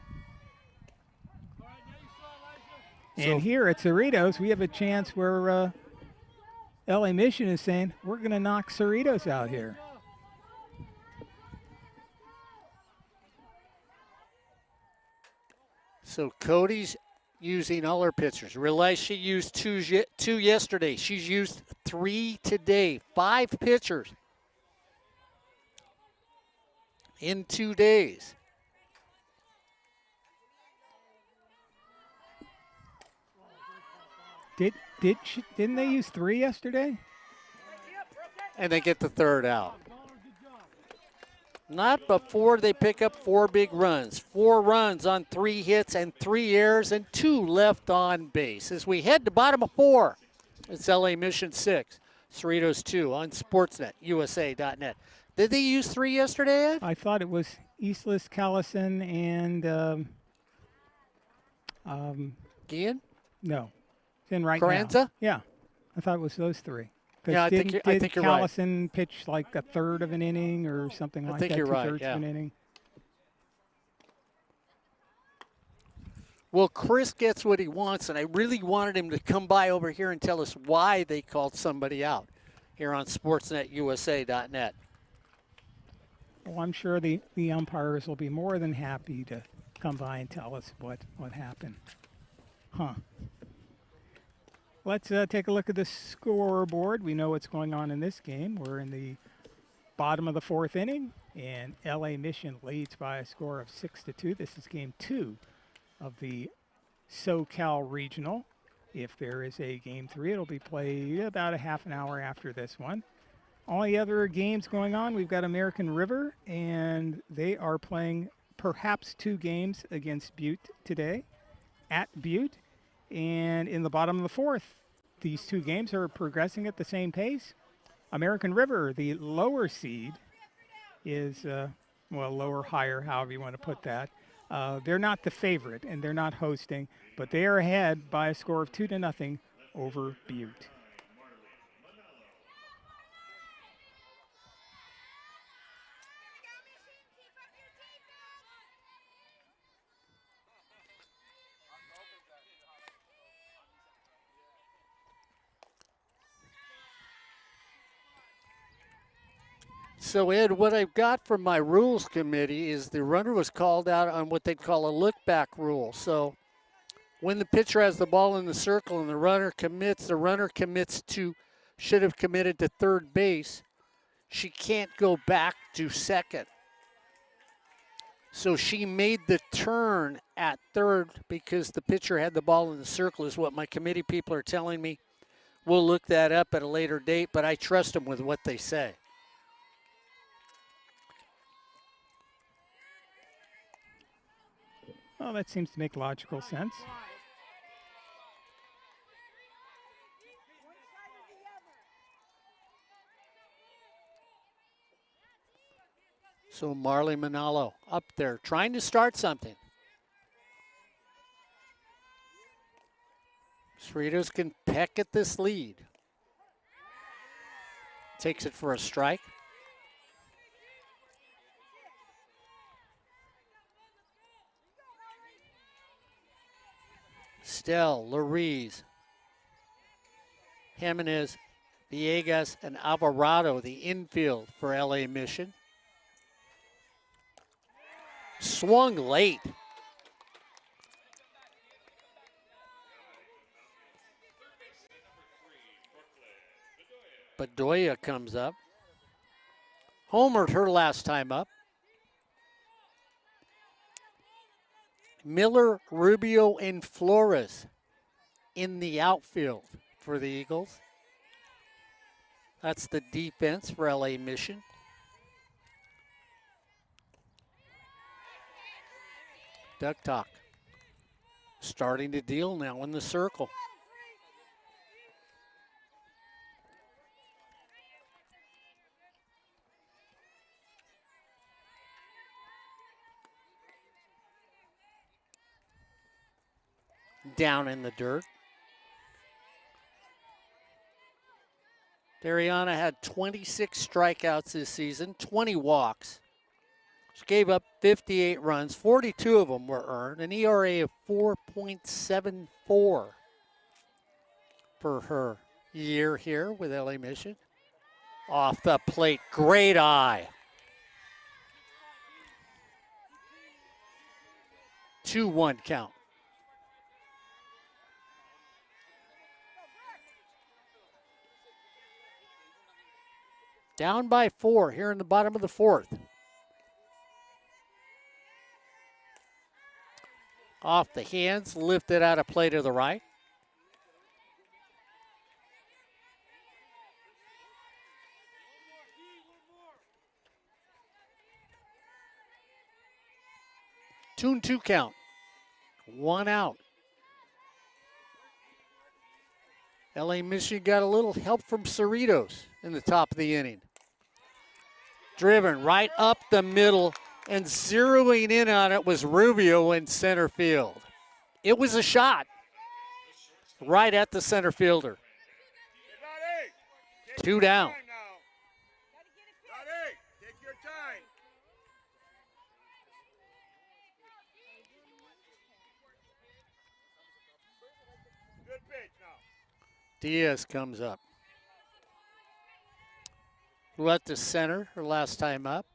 And here at Cerritos, we have a chance where LA Mission is saying, we're going to knock Cerritos out here. So Cody's using all her pitchers. Realize she used two yesterday. She's used 3 today. 5 pitchers in 2 days. Didn't they use 3 yesterday? And they get the 3rd out. Not before they pick up 4 big runs. 4 runs on 3 hits and 3 errors and 2 left on base. As we head to bottom of 4, it's LA Mission 6, Cerritos 2 on Sportsnet, USA.net. Did they use 3 yesterday, Ed? I thought it was Eastless, Callison, and Guillen? no, it's in right Carranza? now. Yeah, I thought it was those 3. Yeah, I think you're right. Callison pitch like a third of an inning or something like that? I think you're right, Two-thirds yeah. of an inning. Well, Chris gets what he wants, and I really wanted him to come by over here and tell us why they called somebody out here on SportsNetUSA.net. Well, I'm sure the umpires will be more than happy to come by and tell us what happened. Huh. Let's take a look at the scoreboard. We know what's going on in this game. We're in the bottom of the 4th inning, and LA Mission leads by a score of 6-2. This is game 2 of the SoCal Regional. If there is a game 3, it'll be played about a half an hour after this one. Only other games going on, we've got American River, and they are playing perhaps 2 games against Butte today at Butte. And in the bottom of the 4th, these 2 games are progressing at the same pace. American River, the lower seed, is, lower, higher, however you want to put that. They're not the favorite, and they're not hosting, but they are ahead by a score of 2-0 over Butte. So, Ed, what I've got from my rules committee is the runner was called out on what they'd call a look-back rule. So when the pitcher has the ball in the circle and the runner commits to, should have committed to third base, she can't go back to second. So she made the turn at third because the pitcher had the ball in the circle, is what my committee people are telling me. We'll look that up at a later date, but I trust them with what they say. Well, that seems to make logical sense. So Marley Manalo up there trying to start something. Cerritos can peck at this lead. Takes it for a strike. Stell, Lariz, Jimenez, Villegas, and Alvarado, the infield for LA Mission. Swung late. Bedoya comes up. Homered her last time up. Miller, Rubio, and Flores in the outfield for the Eagles. That's the defense for LA Mission. Duck Talk starting to deal now in the circle. Down in the dirt. Dariana had 26 strikeouts this season, 20 walks. She gave up 58 runs, 42 of them were earned, an ERA of 4.74 for her year here with LA Mission. Off the plate, great eye. 2-1 count. Down by 4 here in the bottom of the 4th. Off the hands, lifted out of play to the right. 2-2 count. 1 out. LA Michigan got a little help from Cerritos in the top of the inning. Driven right up the middle, and zeroing in on it was Rubio in center field. It was a shot right at the center fielder. 2 down. Diaz comes up. Left to center her last time up.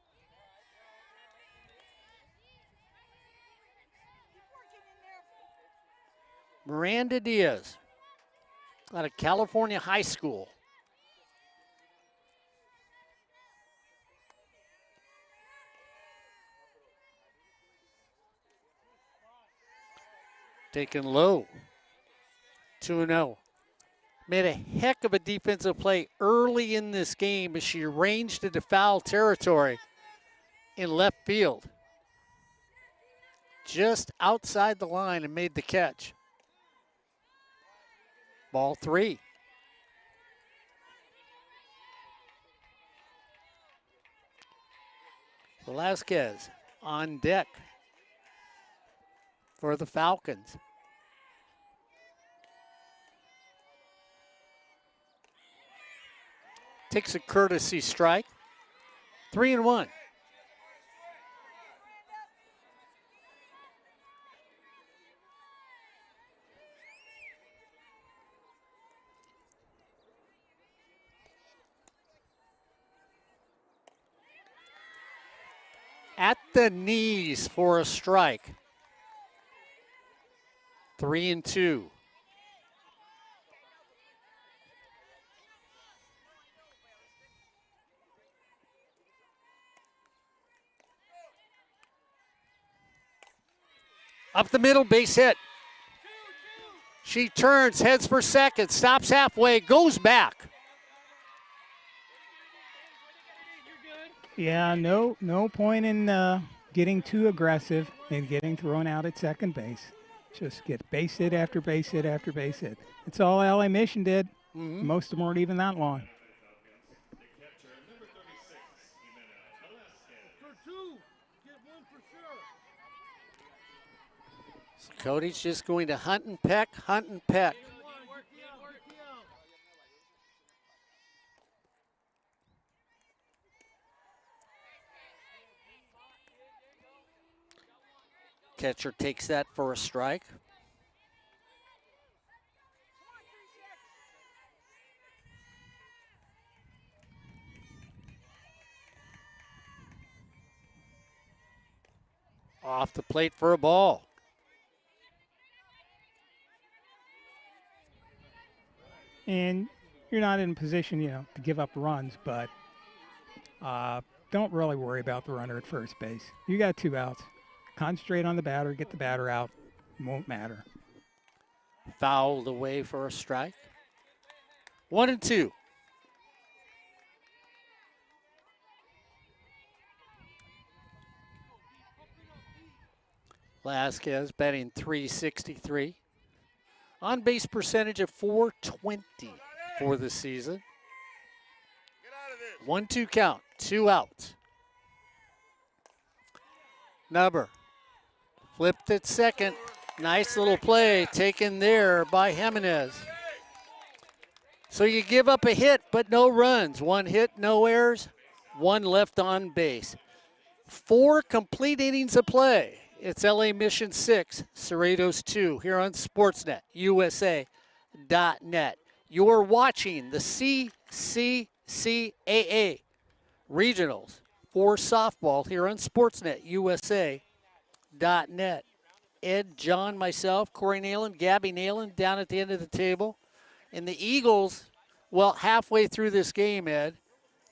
Miranda Diaz out of California High School. Taken low. 2-0. Made a heck of a defensive play early in this game as she ranged into foul territory in left field. Just outside the line and made the catch. Ball 3. Velasquez on deck for the Falcons. Takes a courtesy strike. 3-1. At the knees for a strike. 3-2. Up the middle, base hit. She turns, heads for second, stops halfway, goes back. Yeah, no point in getting too aggressive and getting thrown out at second base. Just get base hit after base hit after base hit. It's all LA Mission did. Mm-hmm. Most of them weren't even that long. For 2, get 1 for sure. So Cody's just going to hunt and peck, hunt and peck. Work me out, work me out. Catcher takes that for a strike. Off the plate for a ball. And you're not in position, to give up runs, but don't really worry about the runner at first base. You got 2 outs. Concentrate on the batter, get the batter out. It won't matter. Fouled away for a strike. 1-2. Velasquez batting .363. On base percentage of .420 for the season. 1-2 count, 2 outs. Nubber flipped at second. Nice little play taken there by Jimenez. So you give up a hit, but no runs. 1 hit, no errors, 1 left on base. 4 complete innings of play. It's LA Mission 6, Cerritos 2 here on Sportsnet, USA.net. You're watching the CCCAA Regionals for softball here on Sportsnet, USA.net. Ed, John, myself, Corey Nayland, Gabby Nayland down at the end of the table. And the Eagles, well, halfway through this game, Ed,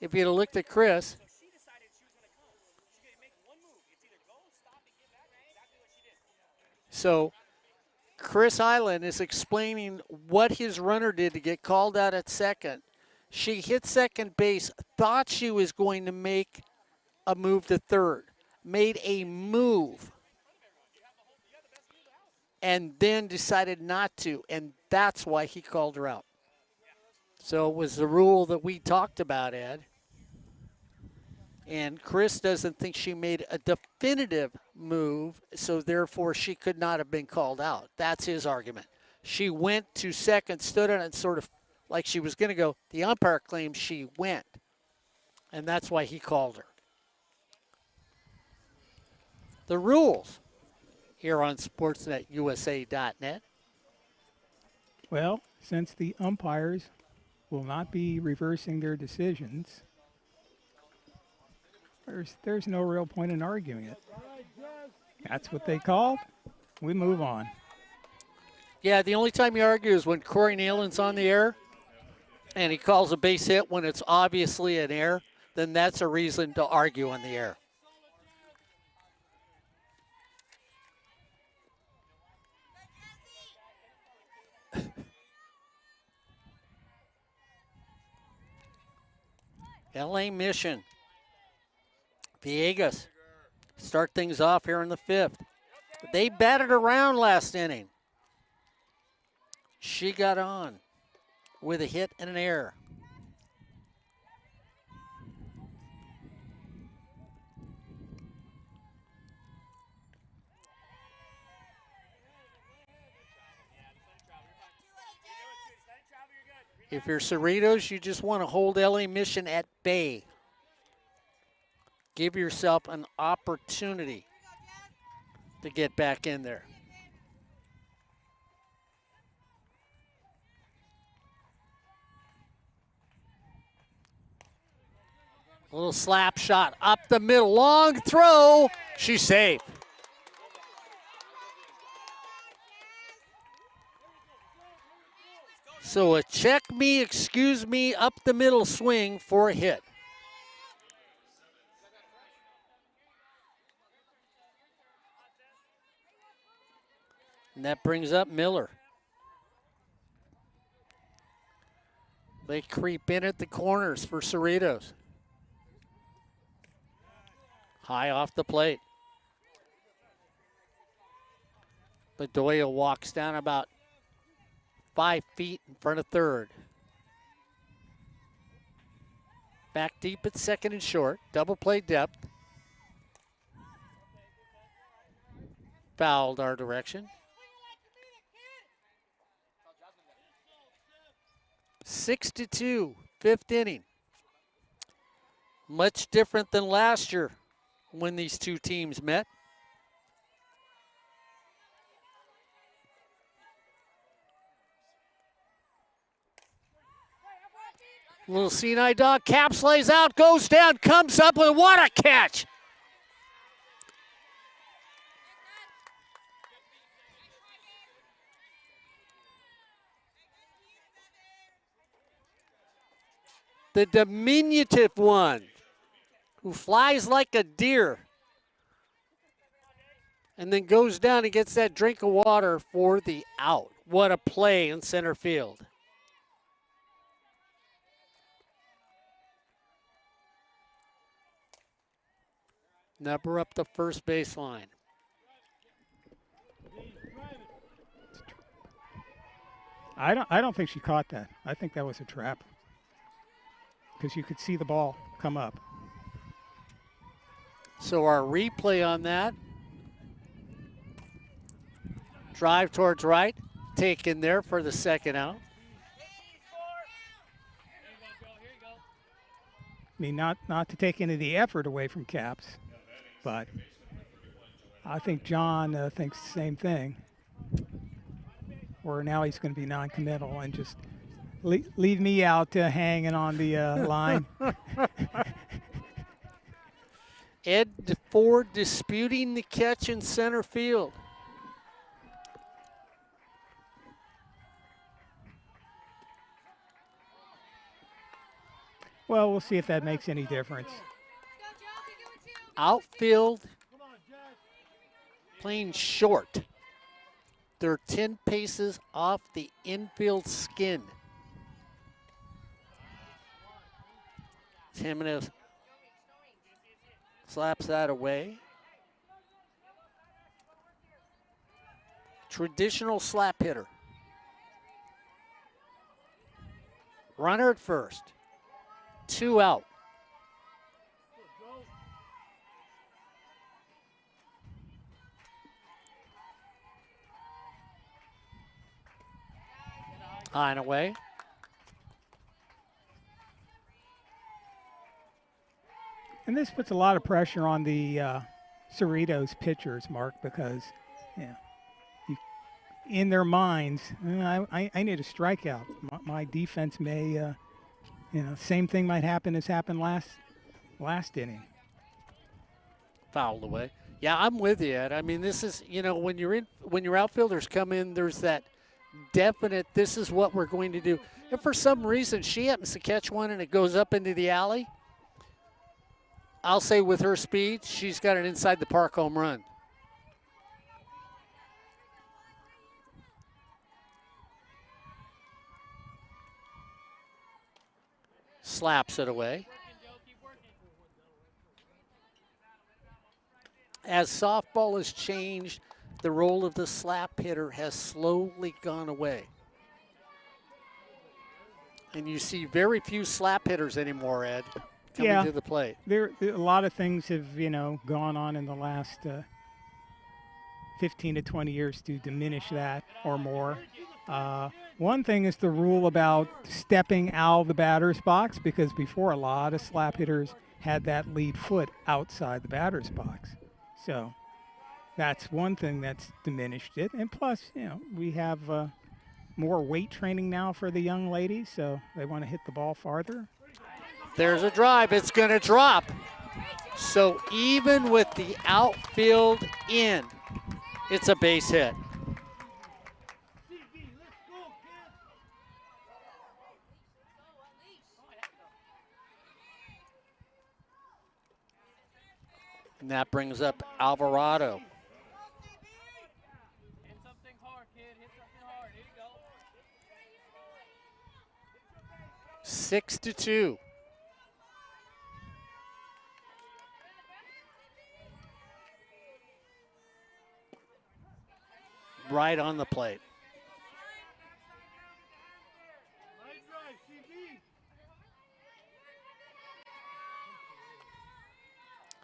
if you'd have looked at Chris, so Chris Highland is explaining what his runner did to get called out at second. She hit second base, thought she was going to make a move to third, made a move and then decided not to, and that's why he called her out. So it was the rule that we talked about, Ed. And Chris doesn't think she made a definitive move, so therefore she could not have been called out. That's his argument. She went to second, stood on it, sort of like she was going to go. The umpire claims she went, and that's why he called her. The rules here on SportsNetUSA.net. Well, since the umpires will not be reversing their decisions, there's no real point in arguing it. That's what they called. We move on. Yeah, the only time you argue is when Corey Nayland's on the air and he calls a base hit when it's obviously an error, then that's a reason to argue on the air. LA Mission. Villegas start things off here in the fifth. They batted around last inning. She got on with a hit and an error. If you're Cerritos, you just want to hold LA Mission at bay. Give yourself an opportunity to get back in there. A little slap shot up the middle, long throw. She's safe. So a check me, excuse me, up the middle swing for a hit. And that brings up Miller. They creep in at the corners for Cerritos. High off the plate. Bedoya walks down about 5 feet in front of third. Back deep at second and short. Double play depth. Fouled our direction. 6-2, fifth inning. Much different than last year when these two teams met. Little Sinai dog, Caps lays out, goes down, comes up with what a catch. The diminutive one who flies like a deer and then goes down and gets that drink of water for the out. What a play in center field. Number up the first baseline. I don't think she caught that. I think that was a trap, because you could see the ball come up. So our replay on that. Drive towards right, taken there for the second out. I mean, not to take any of the effort away from Caps, but I think John thinks the same thing. Or now he's going to be non-committal and just leave me out hanging on the line. Ed Ford disputing the catch in center field. Well, we'll see if that makes any difference. Outfield playing short. They're 10 paces off the infield skin. Jimenez slaps that away. Traditional slap hitter. Runner at first. 2 out. High and away. And this puts a lot of pressure on the Cerritos pitchers, Mark, because in their minds, I need a strikeout. My defense may, same thing might happen as happened last inning. Fouled away. Yeah, I'm with you, Ed. I mean, this is, when your outfielders come in, there's that definite, this is what we're going to do. If for some reason she happens to catch one and it goes up into the alley, I'll say with her speed, she's got an inside the park home run. Slaps it away. As softball has changed, the role of the slap hitter has slowly gone away. And you see very few slap hitters anymore, Ed, coming to the plate. There a lot of things have, gone on in the last 15 to 20 years to diminish that or more. One thing is the rule about stepping out of the batter's box, because before a lot of slap hitters had that lead foot outside the batter's box. So that's one thing that's diminished it. And plus, we have more weight training now for the young ladies, so they want to hit the ball farther. There's a drive. It's going to drop. So even with the outfield in, it's a base hit. And that brings up Alvarado. 6-2. Right on the plate.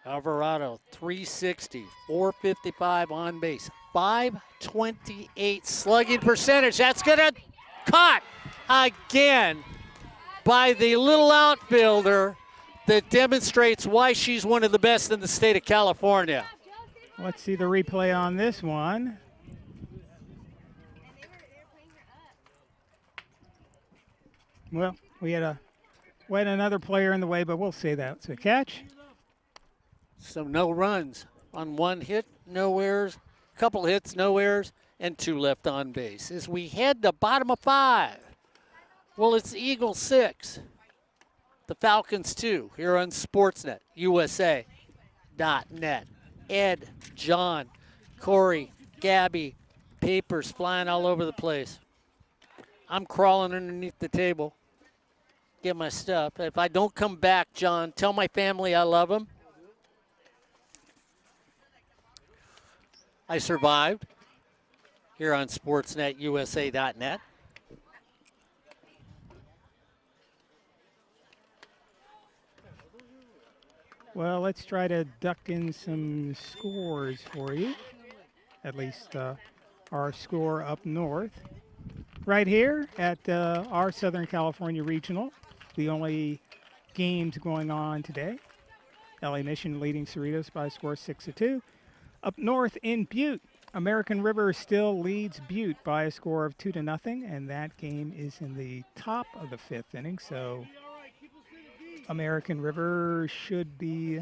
Alvarado, 360, 455 on base, 528 slugging percentage. That's going to caught again by the little outfielder that demonstrates why she's one of the best in the state of California. Let's see the replay on this one. Well, we had another player in the way, but we'll say that. It's a catch. So no runs on one hit, no errors, couple hits, no errors, and 2 left on base. As we head to bottom of 5. Well, it's Eagles 6, the Falcons 2, here on Sportsnet, USA.net. Ed, John, Corey, Gabby, papers flying all over the place. I'm crawling underneath the table, get my stuff. If I don't come back, John, tell my family I love them. I survived here on Sportsnet, USA.net. Well, let's try to duck in some scores for you, at least our score up north. Right here at our Southern California Regional, the only games going on today. LA Mission leading Cerritos by a score 6-2. Up north in Butte, American River still leads Butte by a score of 2-0, and that game is in the top of the 5th inning. So American River should be,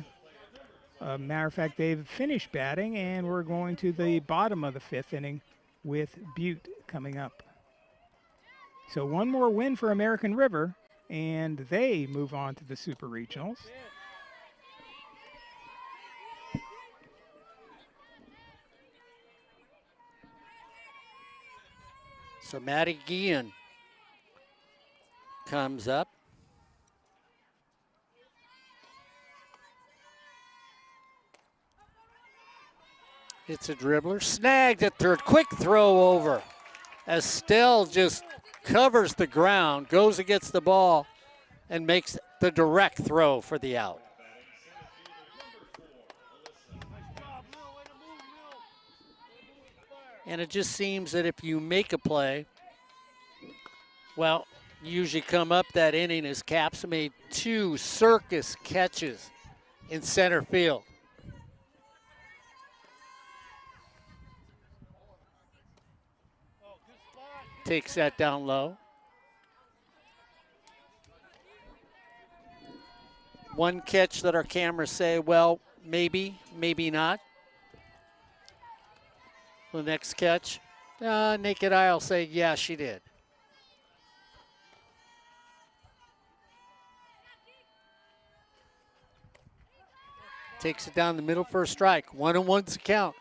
matter of fact, they've finished batting, and we're going to the bottom of the 5th inning with Butte coming up. So one more win for American River, and they move on to the Super Regionals. So Maddie Guillen comes up. It's a dribbler. Snagged at third. Quick throw over. Estelle just covers the ground, goes against the ball, and makes the direct throw for the out. And it just seems that if you make a play, well, you usually come up that inning as Caps made 2 circus catches in center field. Takes that down low. One catch that our cameras say, well, maybe, maybe not. The next catch, naked eye will say, yeah, she did. Takes it down the middle for a strike. 1-1's the count.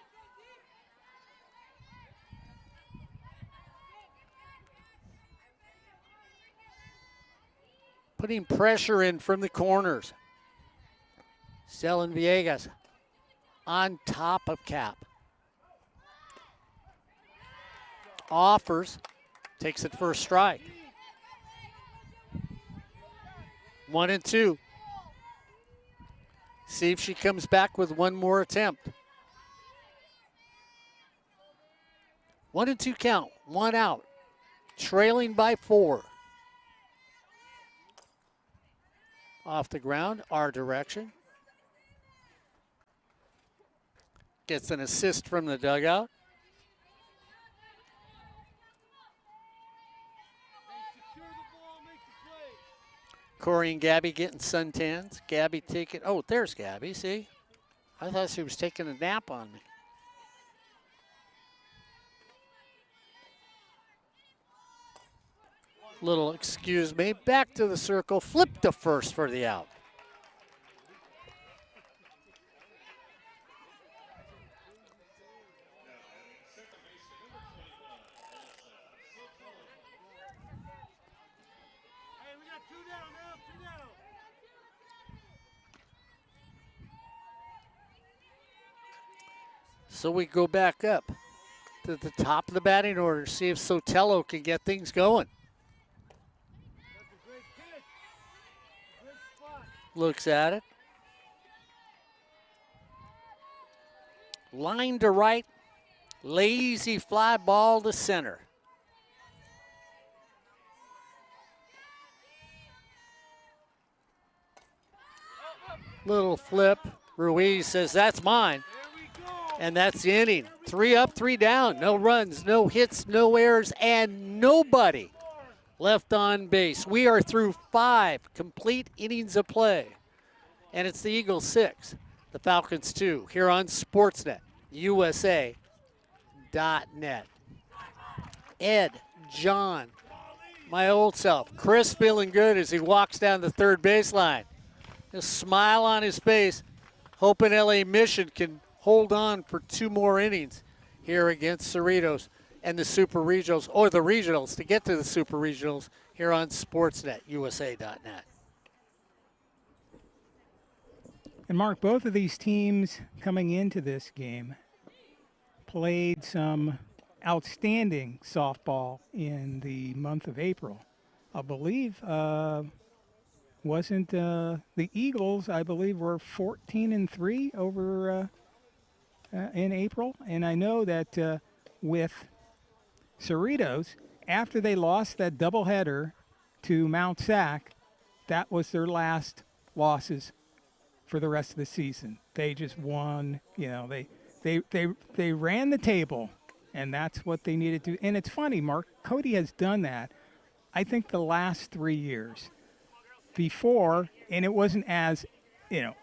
Putting pressure in from the corners. Selin Villegas on top of Cap. Offers, takes it for a strike. 1-2. See if she comes back with one more attempt. 1-2 count, 1 out. Trailing by 4. Off the ground, our direction. Gets an assist from the dugout. Corey and Gabby getting suntans. Gabby taking, oh, there's Gabby, see? I thought she was taking a nap on me. Little excuse me. Back to the circle. Flip to first for the out. So we go back up to the top of the batting order, see if Sotelo can get things going. Looks at it. Line to right. Lazy fly ball to center. Little flip. Ruiz says, that's mine. And that's the inning. 3 up, 3 down. No runs, no hits, no errors, and nobody left on base. We are through 5 complete innings of play. And it's the Eagles 6, the Falcons 2, here on Sportsnet, USA.net. Ed, John, my old self. Chris feeling good as he walks down the third baseline. A smile on his face, hoping LA Mission can hold on for 2 more innings here against Cerritos and the Super Regionals, or the Regionals, to get to the Super Regionals here on Sportsnet, USA.net. And Mark, both of these teams coming into this game played some outstanding softball in the month of April. I believe, wasn't the Eagles, I believe, were 14-3 over in April. And I know that with Cerritos, after they lost that doubleheader to Mount Sac, that was their last losses for the rest of the season. They just won, you know, they ran the table, and that's what they needed to. And it's funny, Mark, Cody has done that, I think, the last 3 years. Before, and it wasn't as, you know,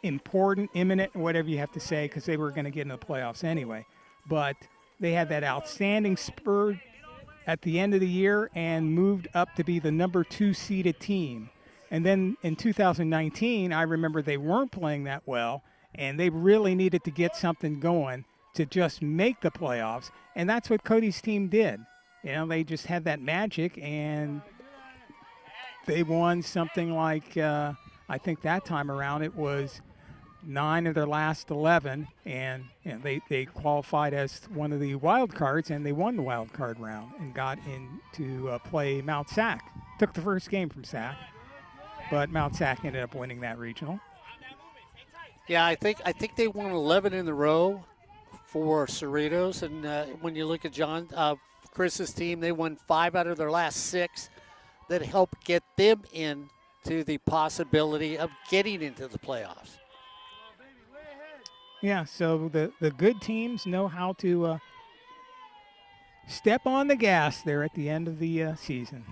important, imminent, whatever you have to say, because they were going to get into the playoffs anyway. But they had that outstanding spurt at the end of the year and moved up to be the number 2 seeded team. And then in 2019, I remember they weren't playing that well, and they really needed to get something going to just make the playoffs. And that's what Cody's team did. You know, they just had that magic, and they won something like, I think that time around it was 9 of their last 11, and they qualified as one of the wild cards, and they won the wild card round and got into play Mount Sac. Took the first game from Sac, but Mount Sac ended up winning that regional. Yeah, I think they won 11 in a row for Cerritos, and when you look at Chris's team, they won 5 out of their last 6 that helped get them into the possibility of getting into the playoffs. Yeah, so the good teams know how to step on the gas there at the end of the season.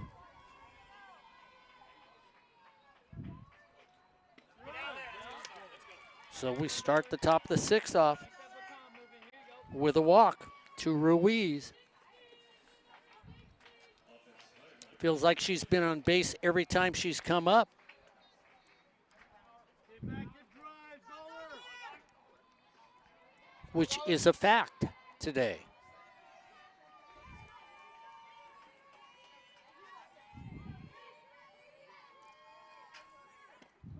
So we start the top of the 6th off with a walk to Ruiz. Feels like she's been on base every time she's come up. Which is a fact today.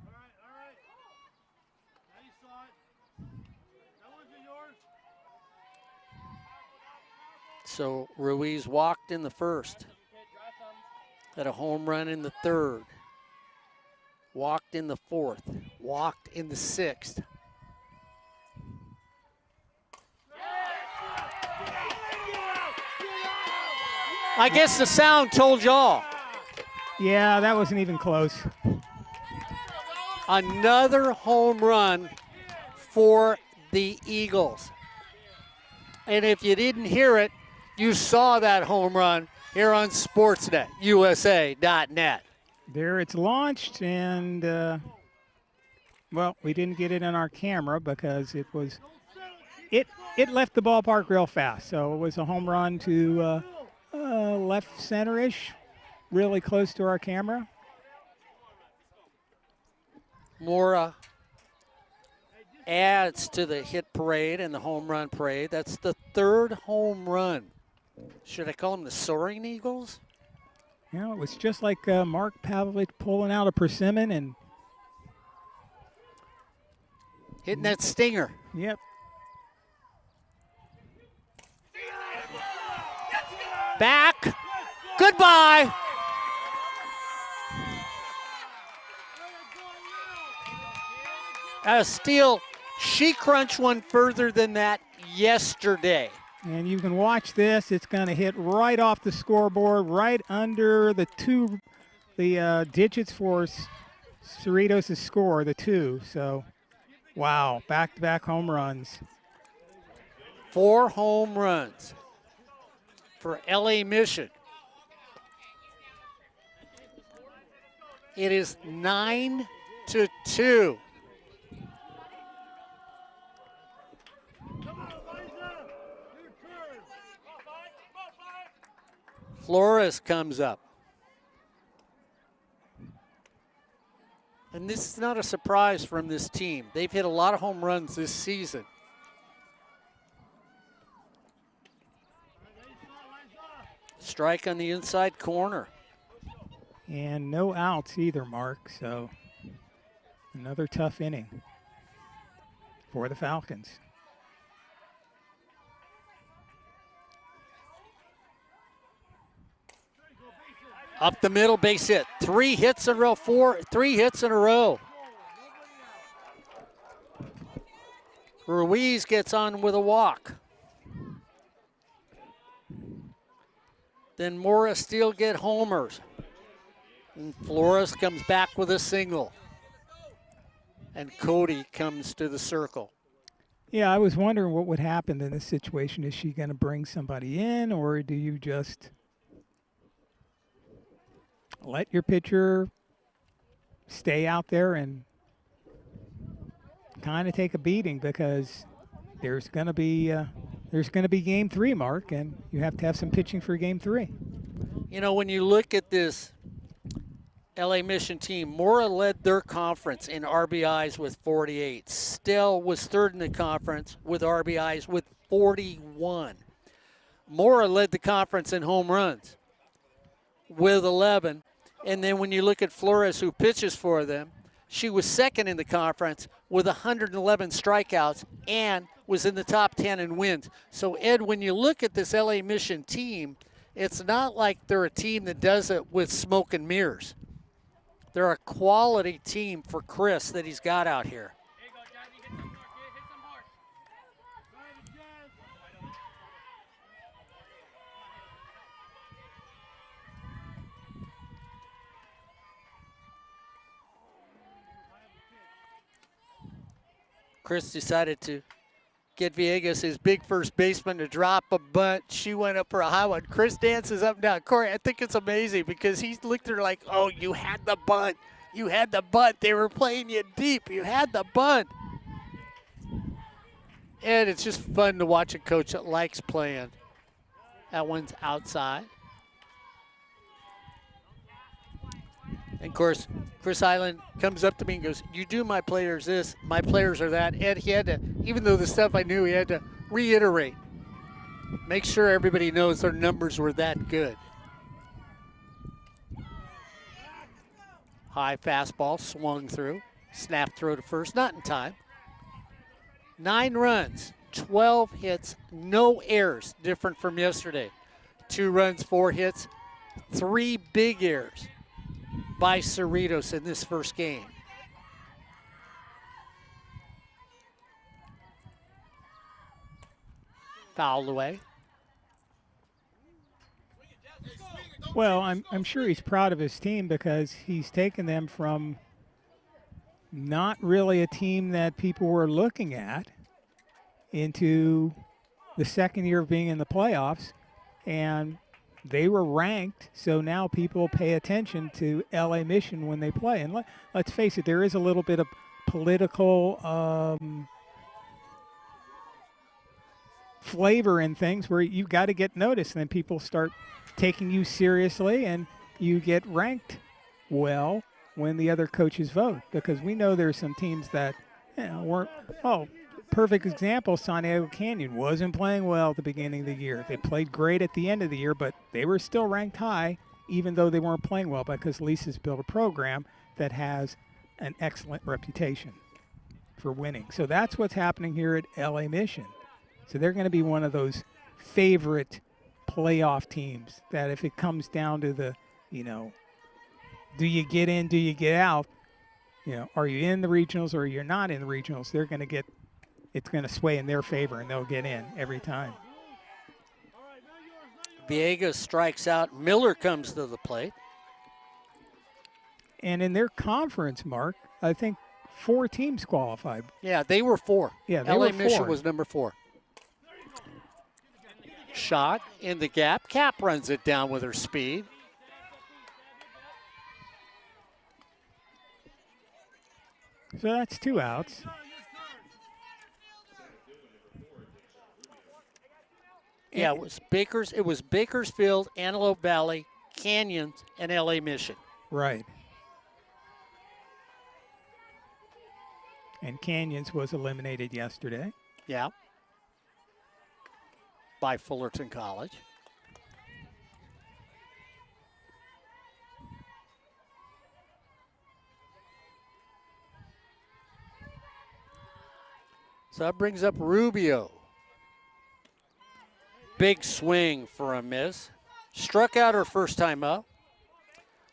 All right. Now you saw it. That wasn't yours. So Ruiz walked in the 1st. Had a home run in the 3rd. Walked in the 4th. Walked in the 6th. I guess the sound told y'all. Yeah, that wasn't even close. Another home run for the Eagles. And if you didn't hear it, you saw that home run here on Sportsnet, USA.net. There it's launched, and, well, we didn't get it on our camera because it left the ballpark real fast. So it was a home run to left center-ish, really close to our camera. Mora adds to the hit parade and the home run parade. That's the 3rd home run. Should I call them the Soaring Eagles? Yeah, it was just like Mark Pavlovich pulling out a persimmon and hitting that stinger. Yep. Back. Goodbye. Steele, she crunched one further than that yesterday. And you can watch this. It's going to hit right off the scoreboard, right under the digits for Cerritos' score, the 2. So, wow, back-to-back home runs. 4 home runs for LA Mission. It is 9-2. Flores comes up. And this is not a surprise from this team. They've hit a lot of home runs this season. Strike on the inside corner. And no outs either, Mark. So another tough inning for the Falcons. Up the middle, base hit. 3 hits in a row, 3 hits in a row. Ruiz gets on with a walk. Then Mora Steele get homers. And Flores comes back with a single. And Cody comes to the circle. Yeah, I was wondering what would happen in this situation. Is she going to bring somebody in, or do you just let your pitcher stay out there and kind of take a beating, because there's going to be game 3, Mark, and you have to have some pitching for game 3. You know, when you look at this LA Mission team, Mora led their conference in RBIs with 48. Stell was 3rd in the conference with RBIs with 41. Mora led the conference in home runs with 11. And then when you look at Flores, who pitches for them, She was second in the conference with 111 strikeouts and was in the top 10 in wins. So, Ed, when you look at this LA Mission team, it's not like they're a team that does it with smoke and mirrors. They're a quality team for Chris that he's got out here. There you go, Jazzy. Hit some more, kid. Hit some more. Got it, Jazz. Chris decided to get Villegas, his big first baseman, to drop a bunt. She went up for a high one. Chris dances up and down. Corey, I think it's amazing because he looked at her like, oh, you had the bunt. You had the bunt. They were playing you deep. You had the bunt. And it's just fun to watch a coach that likes playing. That one's outside. And, of course, Chris Island comes up to me and goes, you do my players this, my players are that. And he had to, even though the stuff I knew, he had to reiterate. Make sure everybody knows their numbers were that good. High fastball, swung through, snap throw to first, not in time. 9 runs, 12 hits, no errors, different from yesterday. 2 runs, 4 hits, 3 big errors by Cerritos in this first game. Fouled away. Well, I'm sure he's proud of his team because he's taken them from not really a team that people were looking at into the second year of being in the playoffs, and they were ranked, so now people pay attention to LA Mission when they play. And let's face it, there is a little bit of political flavor in things where you've got to get noticed, and then people start taking you seriously, and you get ranked well when the other coaches vote. Because we know there's some teams that weren't. Oh, perfect example, San Diego Canyon wasn't playing well at the beginning of the year. They played great at the end of the year, but they were still ranked high, even though they weren't playing well, because Lisa's built a program that has an excellent reputation for winning. So that's what's happening here at LA Mission. So they're going to be one of those favorite playoff teams that if it comes down to the, do you get in, do you get out, are you in the regionals or you're not in the regionals, they're going to get, it's going to sway in their favor and they'll get in every time. Villegas strikes out. Miller comes to the plate. And in their conference, Mark, I think 4 teams qualified. Yeah, they were 4. Yeah, they LA were 4. Mission was number 4. Shot in the gap. Cap runs it down with her speed. So that's 2 outs. Yeah, it was Bakersfield, Antelope Valley, Canyons, and LA Mission. Right. And Canyons was eliminated yesterday. Yeah. By Fullerton College. So that brings up Rubio. Big swing for a miss. Struck out her first time up.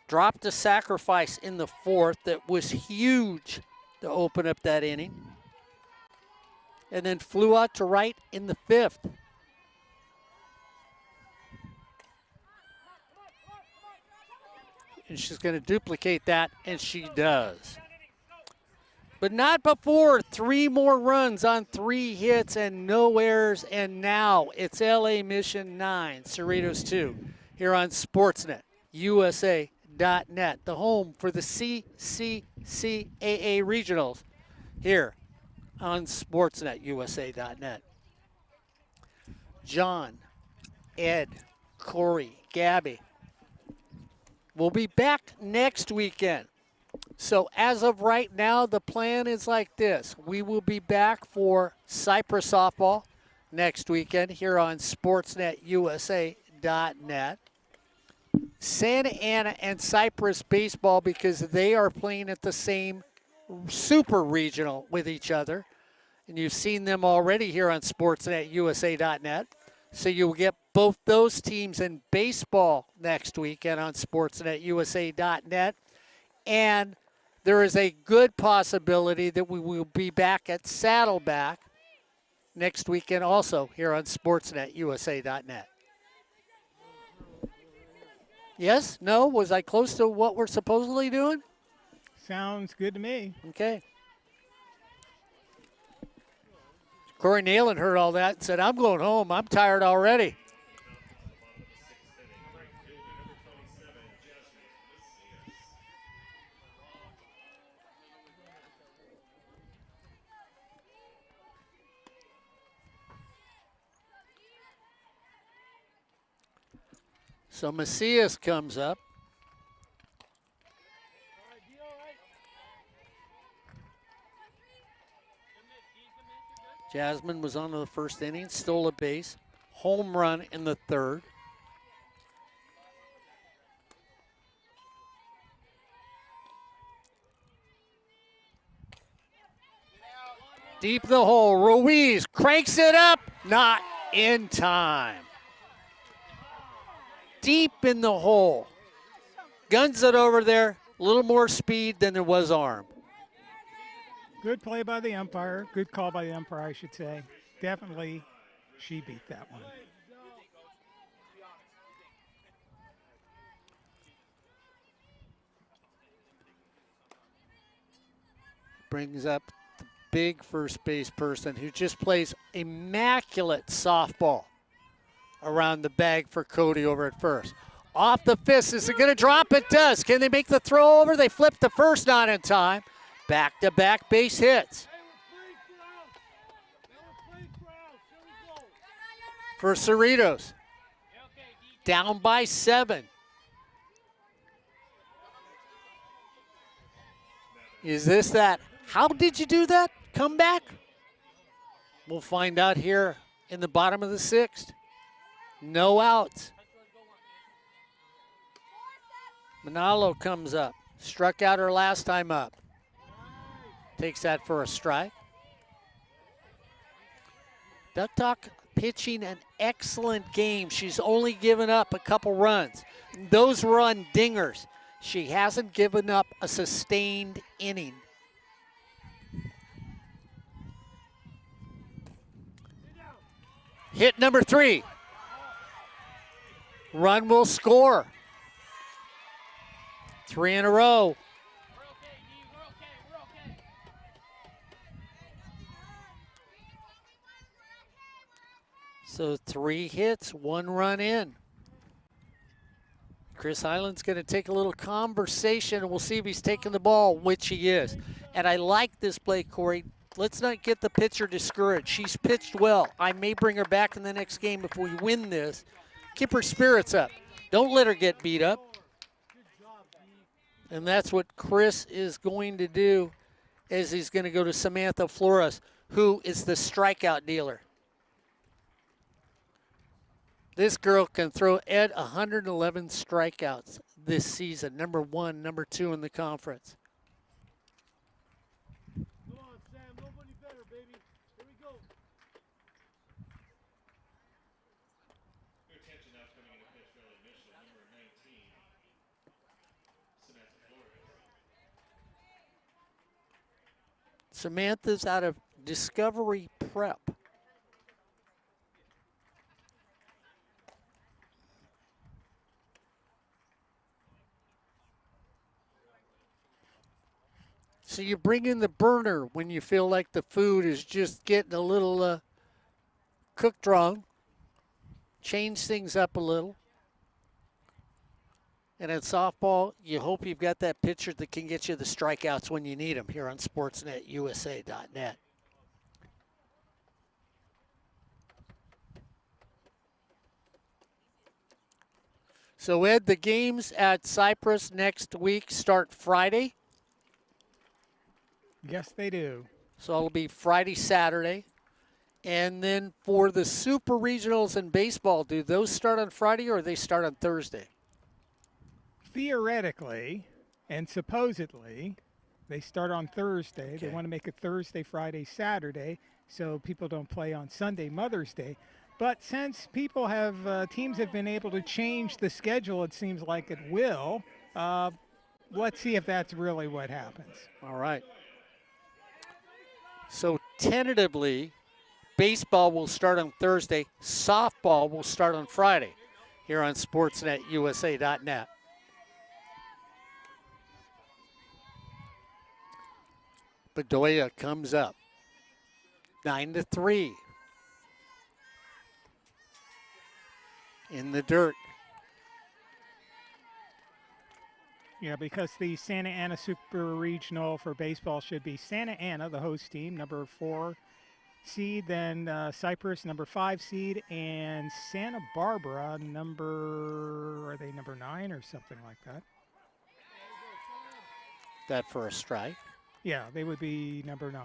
Dropped a sacrifice in the 4th that was huge to open up that inning. And then flew out to right in the 5th. And she's going to duplicate that, and she does. But not before 3 more runs on 3 hits and no errors, and now it's LA Mission 9, Cerritos 2, here on Sportsnet, USA.net, the home for the CCCAA Regionals, here on Sportsnet, USA.net. John, Ed, Corey, Gabby. We'll be back next weekend. So as of right now, the plan is like this. We will be back for Cypress softball next weekend here on SportsNetUSA.net. Santa Ana and Cypress baseball, because they are playing at the same super regional with each other. And you've seen them already here on sportsnetusa.net. So you'll get both those teams in baseball next weekend on sportsnetusa.net. And there is a good possibility that we will be back at Saddleback next weekend also here on sportsnetusa.net. Yes? No? Was I close to what we're supposedly doing? Sounds good to me. Okay. Corey Nealon heard all that and said, I'm going home. I'm tired already. So Macias comes up. Jasmine was on to the first inning, stole a base, home run in the third. Deep in the hole, Ruiz cranks it up, not in time. Deep in the hole. Guns it over there, a little more speed than there was arm. Good play by the umpire. Good call by the umpire, I should say. Definitely, she beat that one. Brings up the big first base person who just plays immaculate softball around the bag for Cody over at first. Off the fist, is it going to drop? It does. Can they make the throw over? They flip the first, not in time. Back-to-back base hits for Cerritos. Down by 7. Is this that? How did you do that? Come back? We'll find out here in the bottom of the 6th. No outs. Manalo comes up. Struck out her last time up. Takes that for a strike. Duck Talk pitching an excellent game. She's only given up a couple runs. Those were on dingers. She hasn't given up a sustained inning. Hit number 3. Run will score. 3 in a row. So 3 hits, 1 run in. Chris Hyland's going to take a little conversation, and we'll see if he's taking the ball, which he is. And I like this play, Corey. Let's not get the pitcher discouraged. She's pitched well. I may bring her back in the next game if we win this. Keep her spirits up. Don't let her get beat up. And that's what Chris is going to do, as he's going to go to Samantha Flores, who is the strikeout dealer. This girl can throw Ed 111 strikeouts this season. Number 1, number 2 in the conference. Come on, Sam. Nobody better, baby. Here we go. Your attention now coming into pitch early mission, number 19, Samantha Flores. Samantha's out of Discovery Prep. So you bring in the burner when you feel like the food is just getting a little cooked wrong. Change things up a little. And in softball, you hope you've got that pitcher that can get you the strikeouts when you need them here on sportsnetusa.net. So, Ed, the games at Cypress next week start Friday. Yes, they do. So it'll be Friday, Saturday. And then for the Super Regionals in baseball, do those start on Friday or they start on Thursday? Theoretically and supposedly, They start on Thursday. Okay. They want to make it Thursday, Friday, Saturday, so people don't play on Sunday, Mother's Day. But since people have, teams have been able to change the schedule, it seems like it will. Let's see if that's really what happens. All right. So tentatively, baseball will start on Thursday. Softball will start on Friday here on SportsNetUSA.net. Bedoya comes up. 9-3. In the dirt. Yeah, because the Santa Ana Super Regional for baseball should be Santa Ana, the host team, number 4 seed, then Cypress, number 5 seed, and Santa Barbara, are they number 9 or something like that? That for a strike. Yeah, they would be number 9.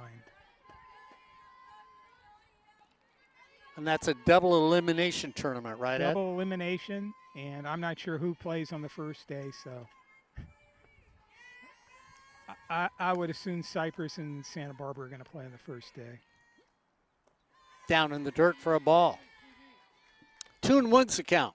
And that's a double elimination tournament, right, Ed? Double elimination, and I'm not sure who plays on the first day, so I would assume Cypress and Santa Barbara are going to play on the first day. Down in the dirt for a ball. 2-1's the count.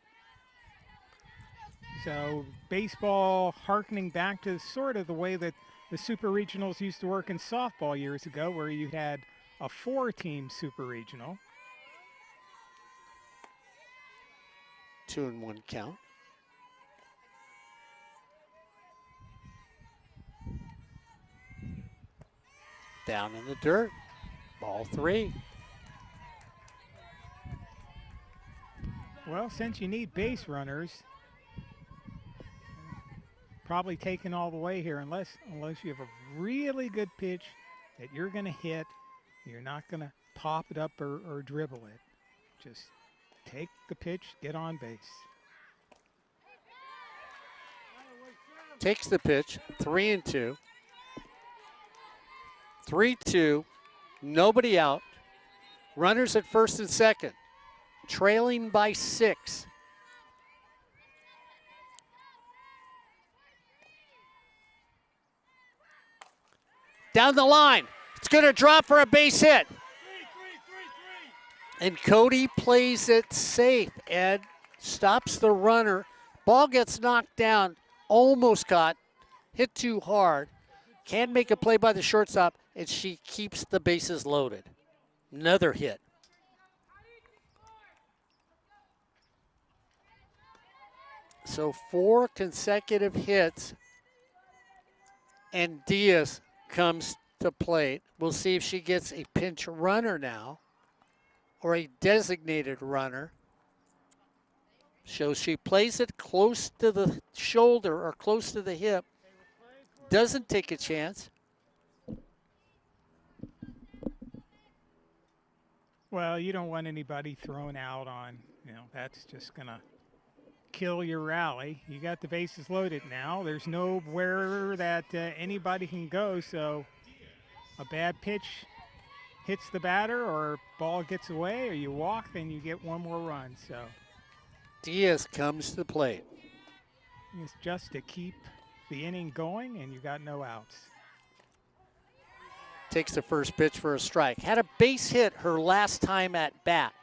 So baseball harkening back to sort of the way that the Super Regionals used to work in softball years ago, where you had a 4-team Super Regional. 2-1 count. Down in the dirt. Ball 3. Well, since you need base runners, probably taken all the way here, unless you have a really good pitch that you're going to hit. You're not going to pop it up or dribble it. Just take the pitch, get on base. Takes the pitch. 3-2. 3-2. Nobody out. Runners at first and second. Trailing by 6. Down the line. It's going to drop for a base hit. And Cody plays it safe. Ed stops the runner. Ball gets knocked down. Almost caught. Hit too hard. Can't make a play by the shortstop. And she keeps the bases loaded. Another hit. So 4 consecutive hits, and Diaz comes to plate. We'll see if she gets a pinch runner now or a designated runner. So she plays it close to the shoulder or close to the hip. Doesn't take a chance. Well, you don't want anybody thrown out on, that's just going to kill your rally. You got the bases loaded now. There's nowhere that anybody can go, so a bad pitch hits the batter or ball gets away or you walk, then you get one more run. So Diaz comes to the plate. it's just to keep the inning going, and you got no outs. Takes the first pitch for a strike. Had a base hit her last time at bat.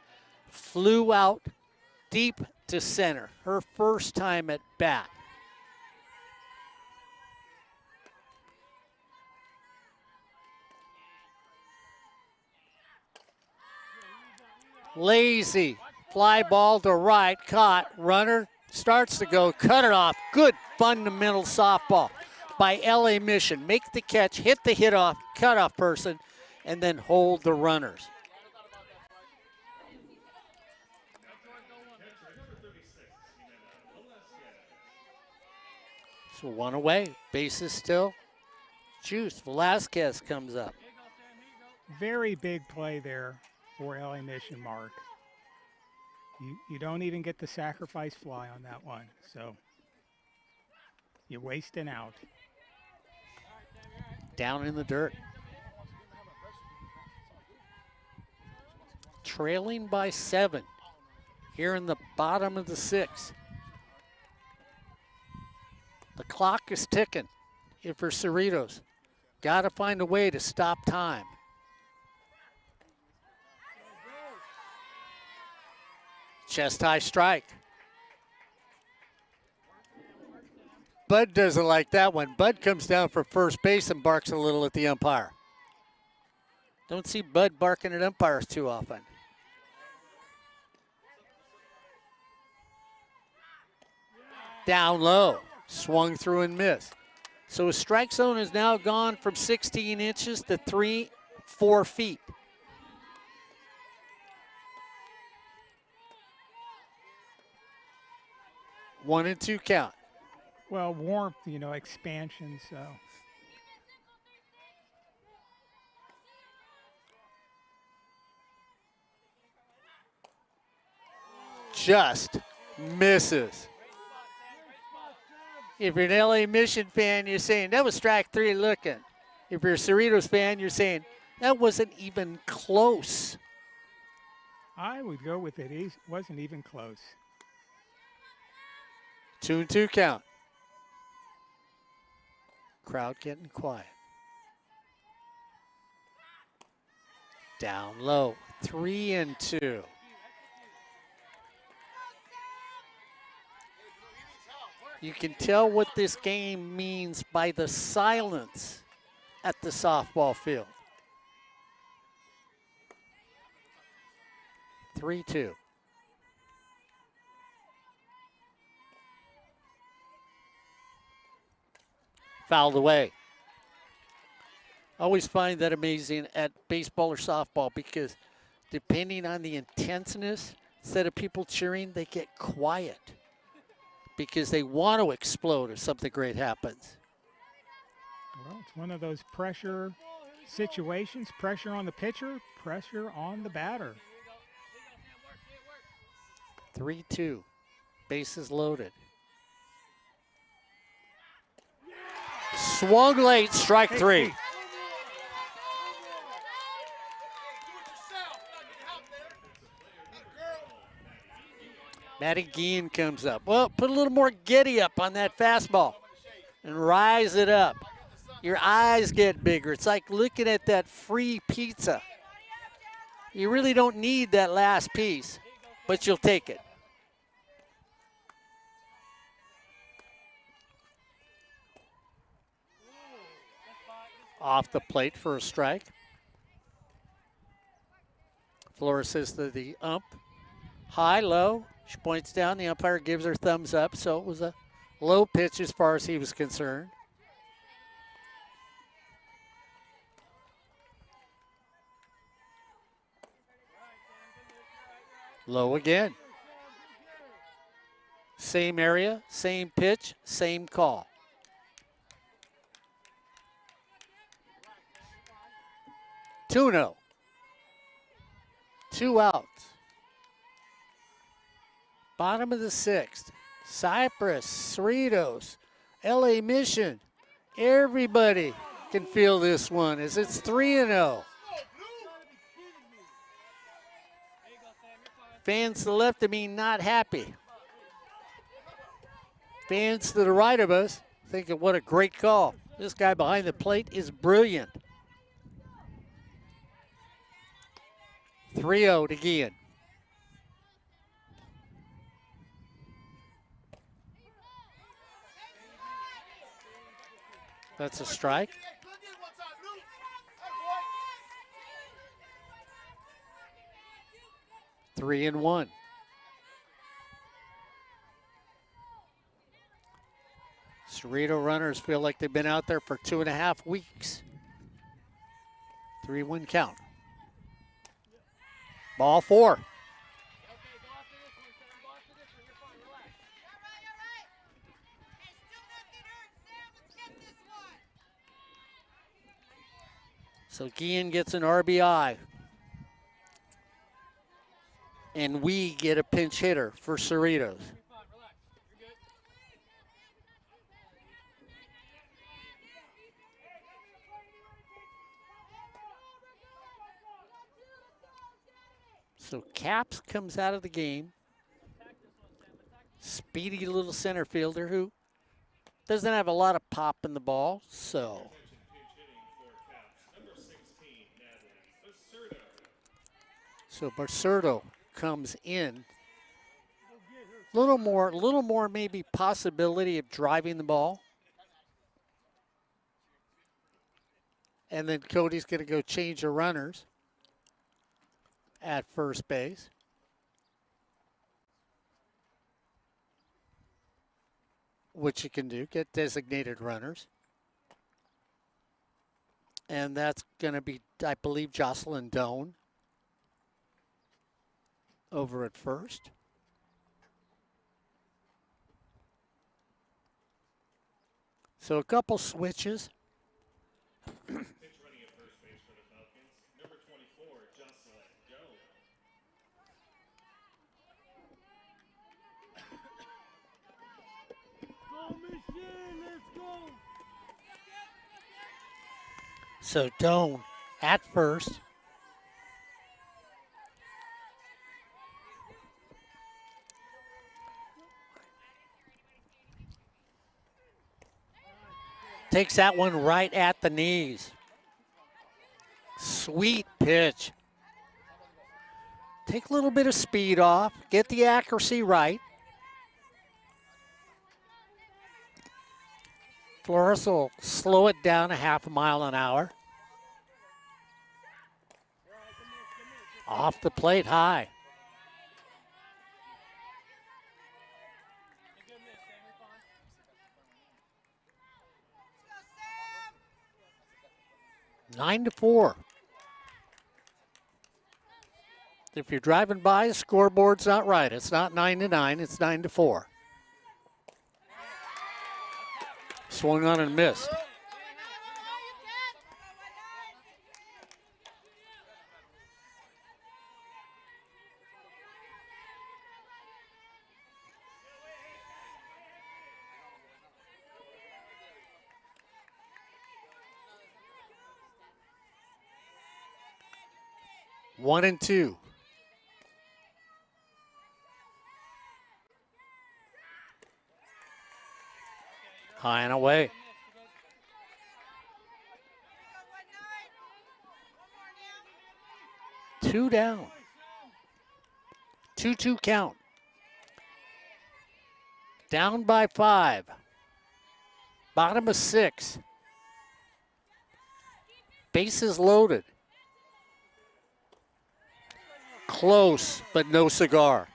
Flew out deep to center. Her first time at bat. Lazy fly ball to right, caught. Runner starts to go, cut it off. Good fundamental softball by LA Mission. Make the catch, hit the hit off, cut off person, and then hold the runners. So 1 away, bases still. Juice, Velasquez comes up. Very big play there for LA Mission, Mark. You don't even get the sacrifice fly on that one, so you waste an out. Down in the dirt. Trailing by 7 here in the bottom of the 6th. The clock is ticking here for Cerritos. Got to find a way to stop time. Chest high strike. Bud doesn't like that one. Bud comes down for first base and barks a little at the umpire. Don't see Bud barking at umpires too often. Down low, swung through and missed. So his strike zone has now gone from 16 inches to 4 feet. One and two count. Well, warmth, you know, expansion, so. Just misses. If you're an LA Mission fan, you're saying that was strike three looking. If you're a Cerritos fan, you're saying that wasn't even close. I would go with it. It wasn't even close. 2 and 2 count. Crowd getting quiet. Down low. 3 and 2. You can tell what this game means by the silence at the softball field. 3-2. Fouled away. I always find that amazing at baseball or softball because depending on the intenseness, instead of people cheering, they get quiet because they want to explode if something great happens. Well, it's one of those pressure situations. Pressure on the pitcher, pressure on the batter. 3-2. Bases loaded. Swung late, strike three. Hey. Matty Guillen comes up. Well, put a little more giddy up on that fastball and rise it up. Your eyes get bigger. It's like looking at that free pizza. You really don't need that last piece, but you'll take it. Off the plate for a strike. Flores says to the ump, high, low. She points down. The umpire gives her thumbs up, so it was a low pitch as far as he was concerned. Low again. Same area, same pitch, same call. Tuno. 2 outs. Bottom of the 6th. Cypress, Cerritos, LA Mission. Everybody can feel this one as it's 3-0. Fans to the left of me not happy. Fans to the right of us thinking what a great call. This guy behind the plate is brilliant. 3-0 to Guillen. That's a strike. 3-1. Cerrito runners feel like they've been out there for 2.5 weeks. 3-1 count. Ball 4. So Guillen gets an RBI. And we get a pinch hitter for Cerritos. So Caps comes out of the game. Speedy little center fielder who doesn't have a lot of pop in the ball, so So Barcerdo comes in. Little more maybe possibility of driving the ball. And then Cody's going to go change the runners at first base. Which you can do, get designated runners. And that's going to be, I believe, Jocelyn Doan over at first. So a couple switches. Pitch running at first base for the Falcons. Number 24, Jocelyn Doan. Go, Michigan, let's go. So Doan at first. Takes that one right at the knees. Sweet pitch. Take a little bit of speed off. Get the accuracy right. Flores will slow it down a half a mile an hour. Off the plate high. 9-4. If you're driving by, the scoreboard's not right. It's not 9-9, it's 9-4. Swung on and missed. One and two. High and away. Two down. 2-2 count. Down by 5. Bottom of 6. Bases loaded. Close, but no cigar.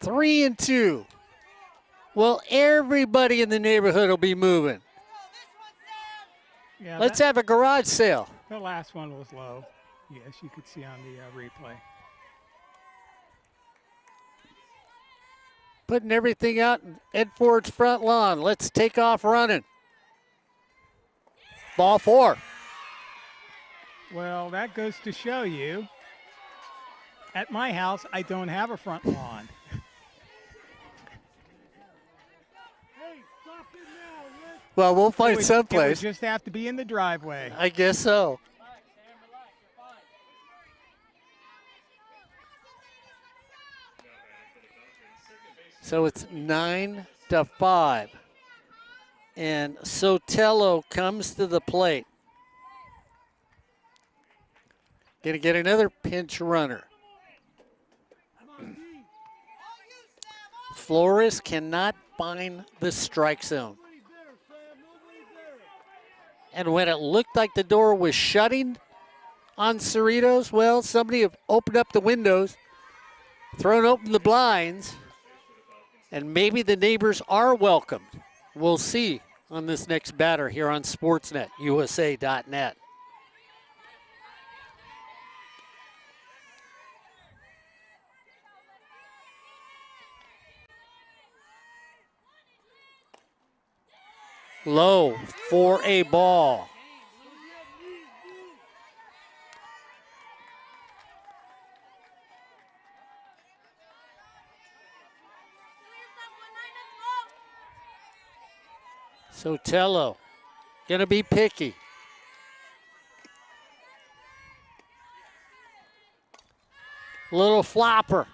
3-2. Well, everybody in the neighborhood will be moving. Yeah, Let's have a garage sale. the last one was low. Yes, you could see on the replay. Putting everything out in Ed Ford's front lawn. Let's take off running. Ball 4. Well, that goes to show you, at my house, I don't have a front lawn. Hey, stop it now. Let's Well, we'll It find would someplace. just have to be in the driveway. I guess so. So it's 9-5. And Sotelo comes to the plate. Gonna get another pinch runner. Flores cannot find the strike zone. And when it looked like the door was shutting on Cerritos, well, somebody have opened up the windows, thrown open the blinds, and maybe the neighbors are welcomed. We'll see on this next batter here on Sportsnet, USA.net. Low for a ball. Sotelo gonna be picky. Little flopper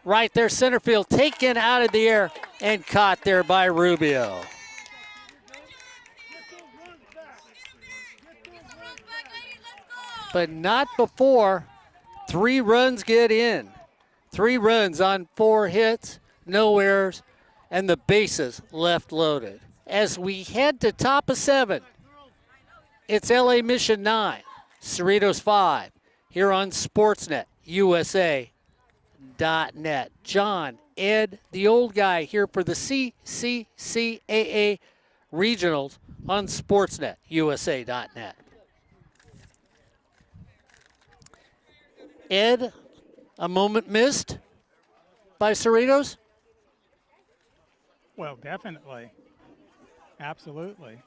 right there, center field, taken out of the air and caught there by Rubio. but not before 3 runs get in. 3 runs on 4 hits, no errors, and the bases left loaded. As we head to top of 7, it's LA Mission 9, Cerritos 5, here on Sportsnet, USA.net. John, Ed, the old guy here for the CCCAA Regionals on Sportsnet, USA.net. Ed, a moment missed by Cerritos? Well, definitely. Absolutely.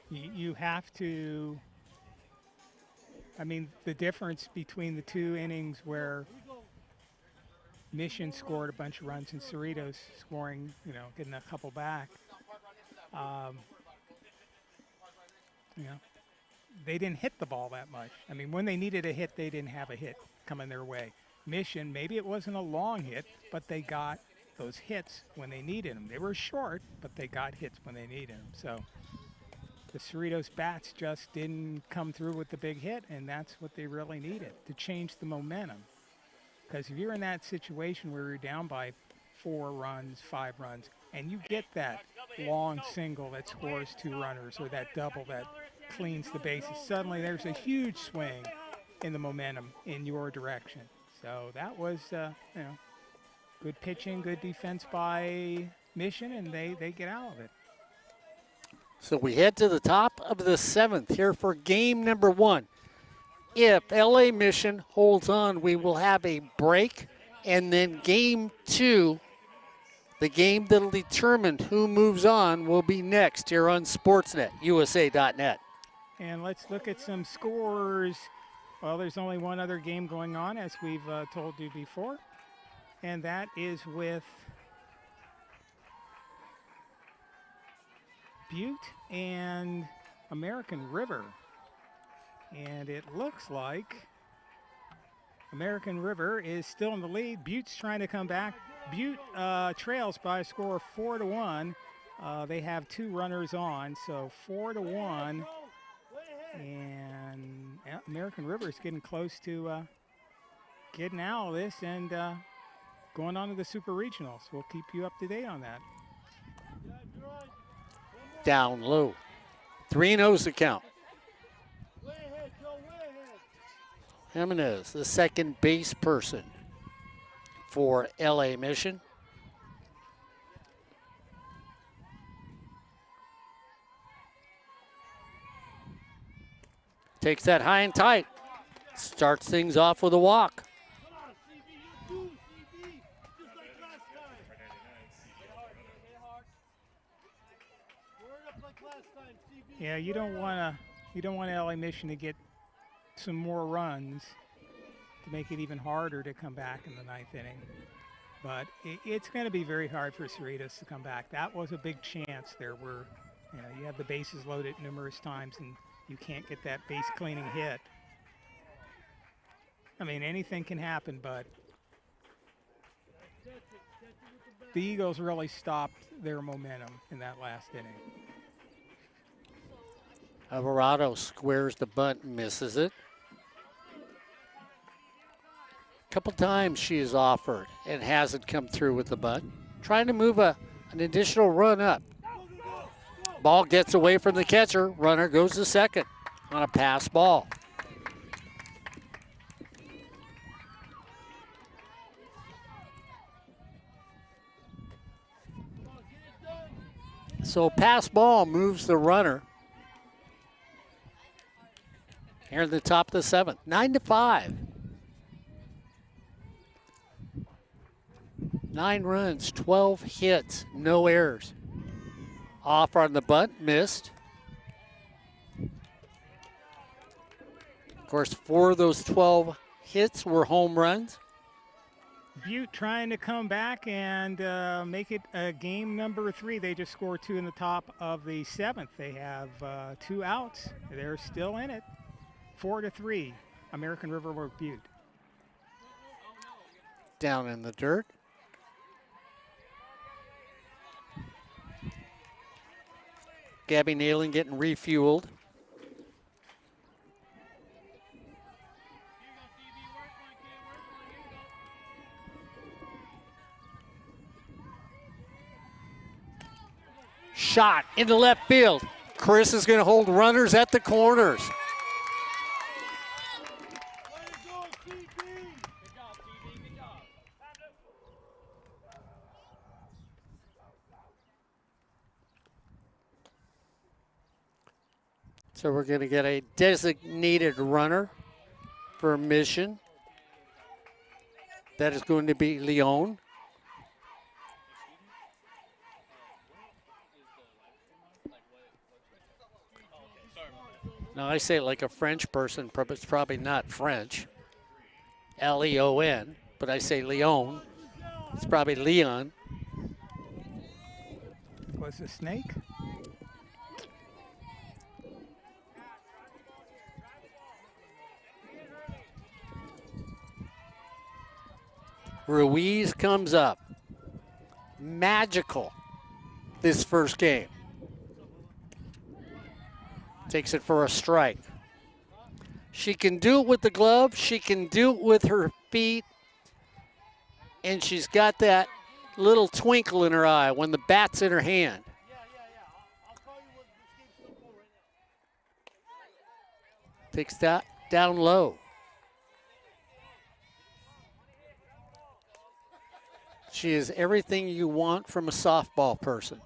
You have to, I mean, the difference between the 2 innings where Mission scored a bunch of runs and Cerritos scoring, getting a couple back, you know, they didn't hit the ball that much. I mean, when they needed a hit, they didn't have a hit coming their way. Mission, maybe it wasn't a long hit, but they got those hits when they needed them. They were short, but they got hits when they needed them. So the Cerritos bats just didn't come through with the big hit, and that's what they really needed to change the momentum. Because if you're in that situation where you're down by 4 runs, 5 runs, and you get that long single that scores 2 runners or that double that cleans the bases, suddenly there's a huge swing in the momentum in your direction. So that was, good pitching, good defense by Mission, and they get out of it. So we head to the top of the 7th here for game number 1. If LA Mission holds on, we will have a break, and then game 2, the game that'll determine who moves on, will be next here on Sportsnet, USA.net. And let's look at some scores. Well, there's only one other game going on, as we've told you before, and that is with Butte and American River. And it looks like American River is still in the lead. Butte's trying to come back. Butte trails by a score of 4-1. They have 2 runners on, so 4-1. And American River is getting close to getting out of this and going on to the Super Regionals. We'll keep you up to date on that. Down low. 3-0's the count. Jimenez, the second base person for LA Mission. Takes that high and tight. Starts things off with a walk. Yeah, you don't want LA Mission to get some more runs to make it even harder to come back in the 9th inning. But it's going to be very hard for Cerritos to come back. That was a big chance there where you have the bases loaded numerous times and you can't get that base cleaning hit. I mean, anything can happen, but the Eagles really stopped their momentum in that last inning. Alvarado squares the bunt and misses it. A couple times she has offered and hasn't come through with the bunt. Trying to move an additional run up. Ball gets away from the catcher. Runner goes to second on a pass ball. So pass ball moves the runner. Here at the top of the 7th, 9-5. 9 runs, 12 hits, no errors. Off on the bunt, missed. Of course, 4 of those 12 hits were home runs. Butte trying to come back and make it game number 3. They just scored 2 in the top of the 7th. They have 2 outs. They're still in it. 4-3, American River over Butte. Down in the dirt. Gabby Nalen getting refueled. Shot into left field. Chris is going to hold runners at the corners. Way to go, CB. Good job, TV. Good job. So we're going to get a designated runner for Mission. That is going to be Leon. Now I say it like a French person, but it's probably not French. Leon, but I say Leon. It's probably Leon. Was a snake? Ruiz comes up. Magical this first game. Takes it for a strike. She can do it with the glove. She can do it with her feet. And she's got that little twinkle in her eye when the bat's in her hand. Yeah. I'll call you when this game's going right now. Takes that down low. She is everything you want from a softball person.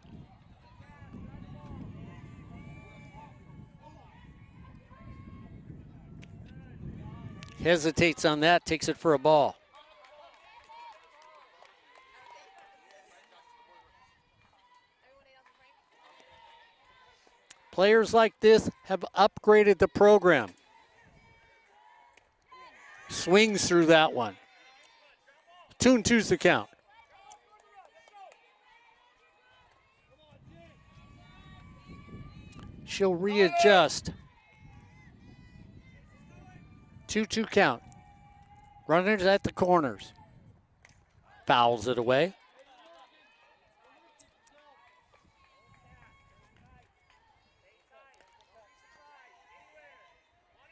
Hesitates on that, takes it for a ball. Players like this have upgraded the program. Swings through that one. 2-2's the count. She'll readjust. 2-2 count. Runners at the corners. Fouls it away.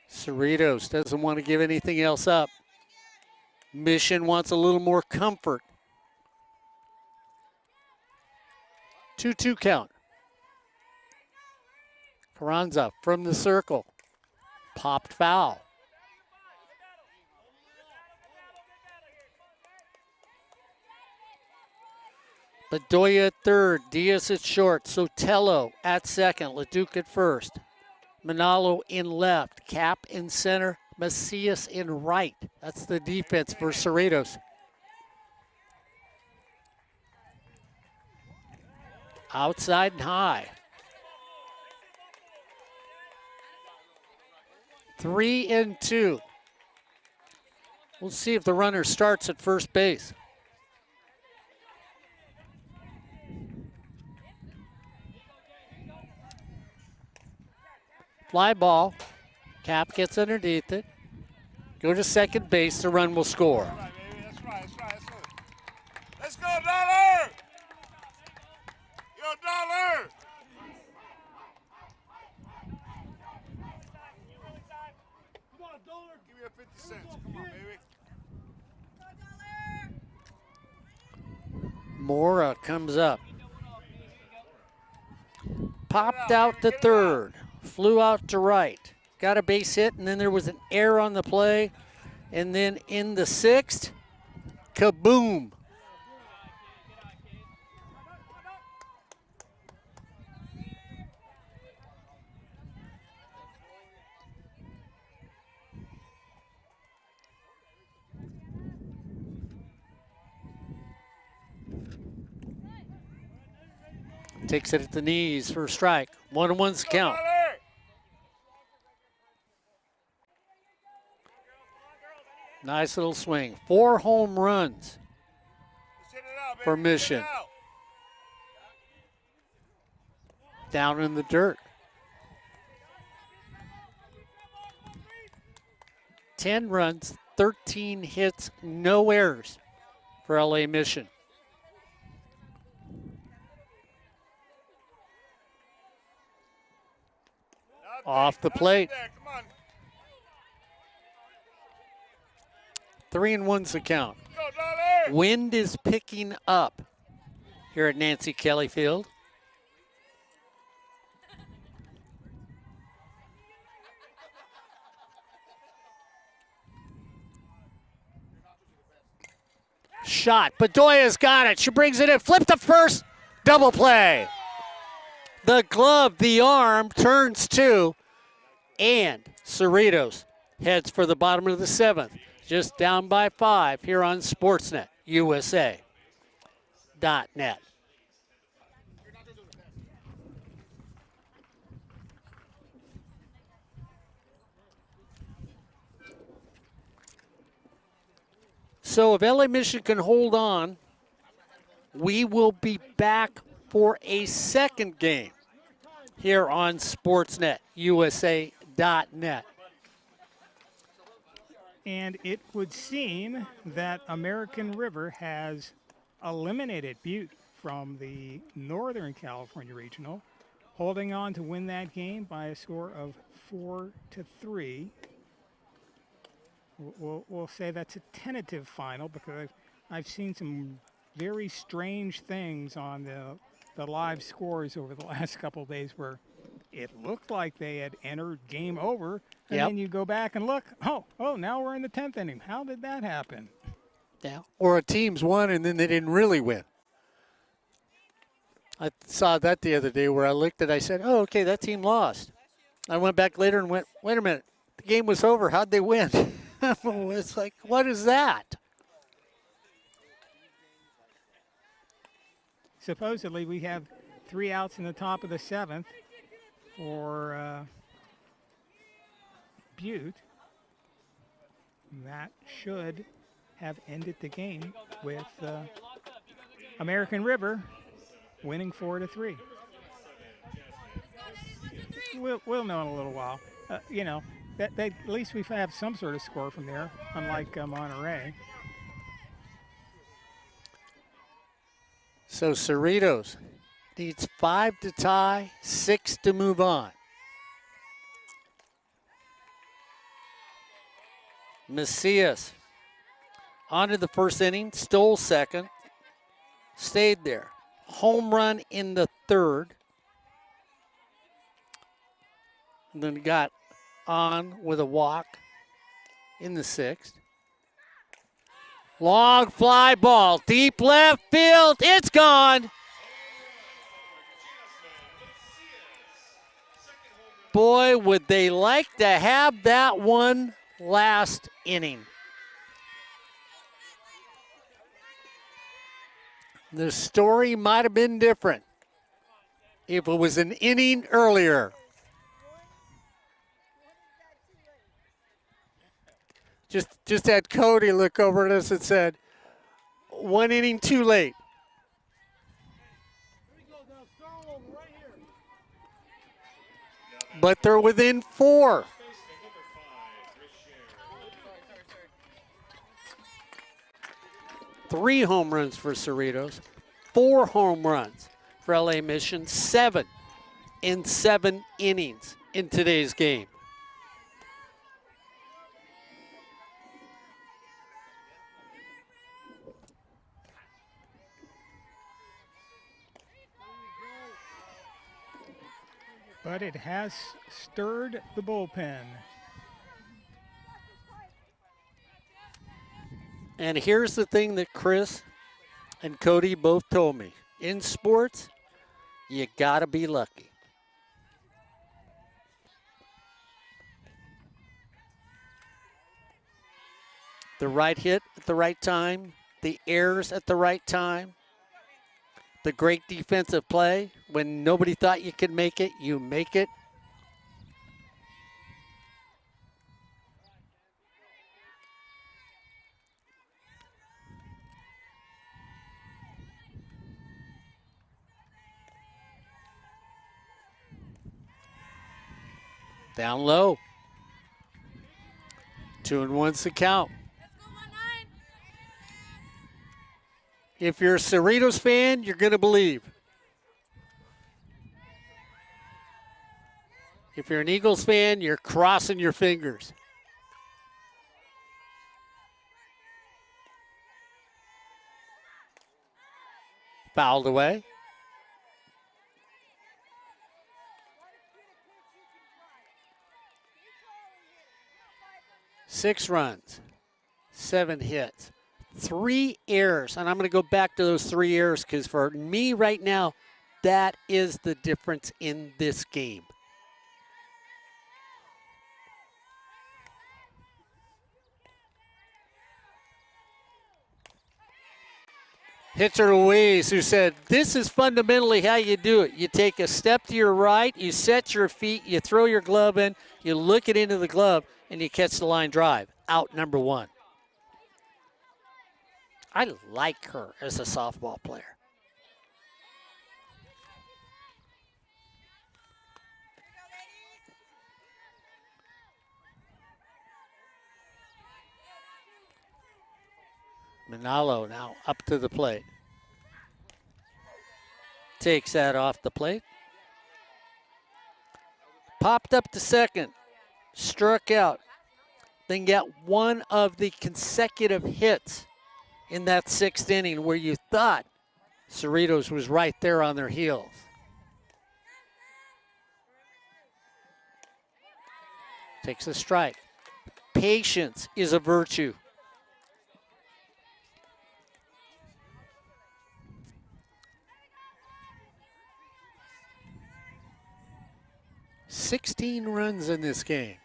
Cerritos doesn't want to give anything else up. Mission wants a little more comfort. 2-2 count. Carranza from the circle. Popped foul. Bedoya at third, Diaz at short, Sotelo at second, Leduc at first. Manalo in left, Cap in center, Macias in right. That's the defense for Cerritos. Outside and high. 3-2. We'll see if the runner starts at first base. Fly ball. Cap gets underneath it. Go to second base. The run will score. All right, baby. That's right. Let's go, Dollar! Yo, Dollar! Come on, Dollar. Give me a 50 cents. Come on, baby. Mora comes up. Popped out to third. Flew out to right. Got a base hit, and then there was an error on the play. And then in the sixth, kaboom. Takes it at the knees for a strike. 1-1's count. Nice little swing. 4 home runs for Mission. Down in the dirt. 10 runs, 13 hits, no errors for LA Mission. Off the plate. 3-1's the count. Wind is picking up here at Nancy Kelly Field. Shot. Bedoya's got it. She brings it in. Flip to first. Double play. The glove, the arm, turns two. And Cerritos heads for the bottom of the seventh. Just down by 5 here on Sportsnet USA.net. So if LA Mission can hold on, we will be back for a second game here on Sportsnet USA.net. And it would seem that American River has eliminated Butte from the Northern California Regional, holding on to win that game by a score of 4-3. We'll say that's a tentative final because I've seen some very strange things on the live scores over the last couple of days where it looked like they had entered game over, and then you go back and look, oh, now we're in the 10th inning. How did that happen? Yeah. Or a team's won and then they didn't really win. I saw that the other day where I looked at it, I said, oh, okay, that team lost. I went back later and went, wait a minute, the game was over. How'd they win? It's like, what is that? Supposedly we have 3 outs in the top of the 7th for Butte. That should have ended the game with American River winning 4-3. We'll know in a little while. That at least we have some sort of score from there, unlike Monterey. So Cerritos needs 5 to tie, 6 to move on. Macias onto the first inning, stole second, stayed there. Home run in the third. And then got on with a walk in the sixth. Long fly ball, deep left field, it's gone. Boy, would they like to have that one last inning. The story might have been different if it was an inning earlier. Just had Cody look over at us and said, 1 inning too late. But they're within 4. Three home runs for Cerritos, 4 home runs for LA Mission, 7 in 7 innings in today's game. But it has stirred the bullpen. And here's the thing that Chris and Cody both told me. In sports, you gotta be lucky. The right hit at the right time, the errors at the right time, the great defensive play. When nobody thought you could make it, you make it. Down low. 2-1's the count. If you're a Cerritos fan, you're going to believe. If you're an Eagles fan, you're crossing your fingers. Fouled away. Six runs, 7 hits, 3 errors, and I'm going to go back to those 3 errors because for me right now, that is the difference in this game. Hitcher Louise, who said, this is fundamentally how you do it. You take a step to your right, you set your feet, you throw your glove in, you look it into the glove, and you catch the line drive. Out number 1. I like her as a softball player. Manalo now up to the plate. Takes that off the plate. Popped up to second. Struck out. Then got one of the consecutive hits in that 6th inning where you thought Cerritos was right there on their heels. Takes a strike. Patience is a virtue. $16 runs in this game.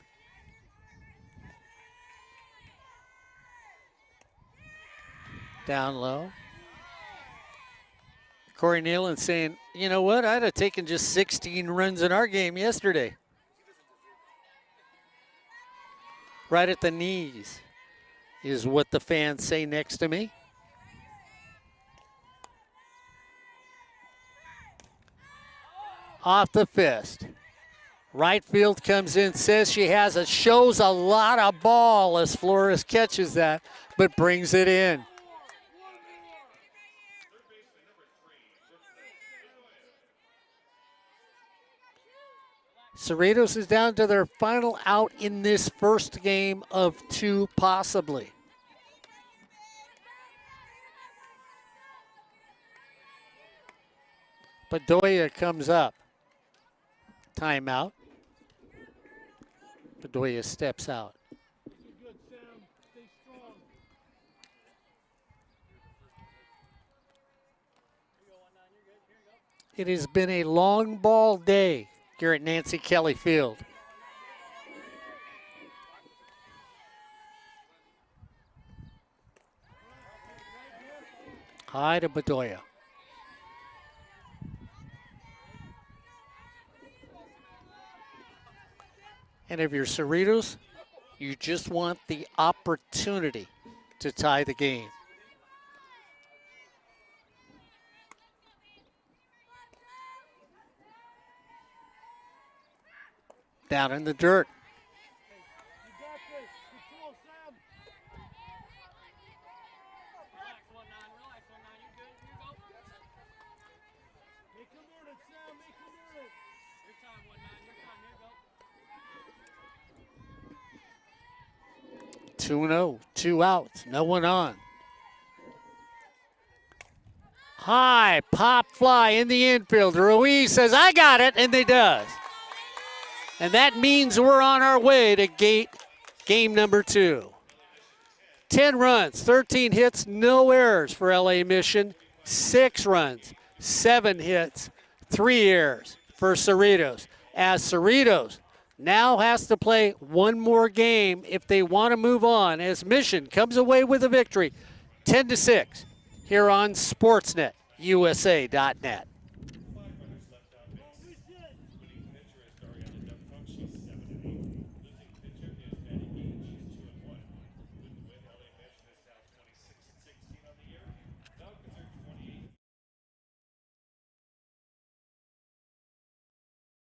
Down low. Corey Nealon saying, you know what, I'd have taken just 16 runs in our game yesterday. Right at the knees is what the fans say next to me. Off the fist. Right field comes in, says she has it, shows a lot of ball as Flores catches that, but brings it in. Cerritos is down to their final out in this first game of 2 possibly. Bedoya comes up. Timeout. Bedoya steps out. It has been a long ball day here at Nancy Kelly Field. High to Bedoya. And if you're Cerritos, you just want the opportunity to tie the game. Down in the dirt. Here 2-0, 2 outs, no one on. High pop fly in the infield. Ruiz says, I got it, and they does. And that means we're on our way to game number 2. 10 runs, 13 hits, no errors for LA Mission. 6 runs, 7 hits, 3 errors for Cerritos. As Cerritos now has to play one more game if they want to move on as Mission comes away with a victory 10-6 here on SportsNetUSA.net.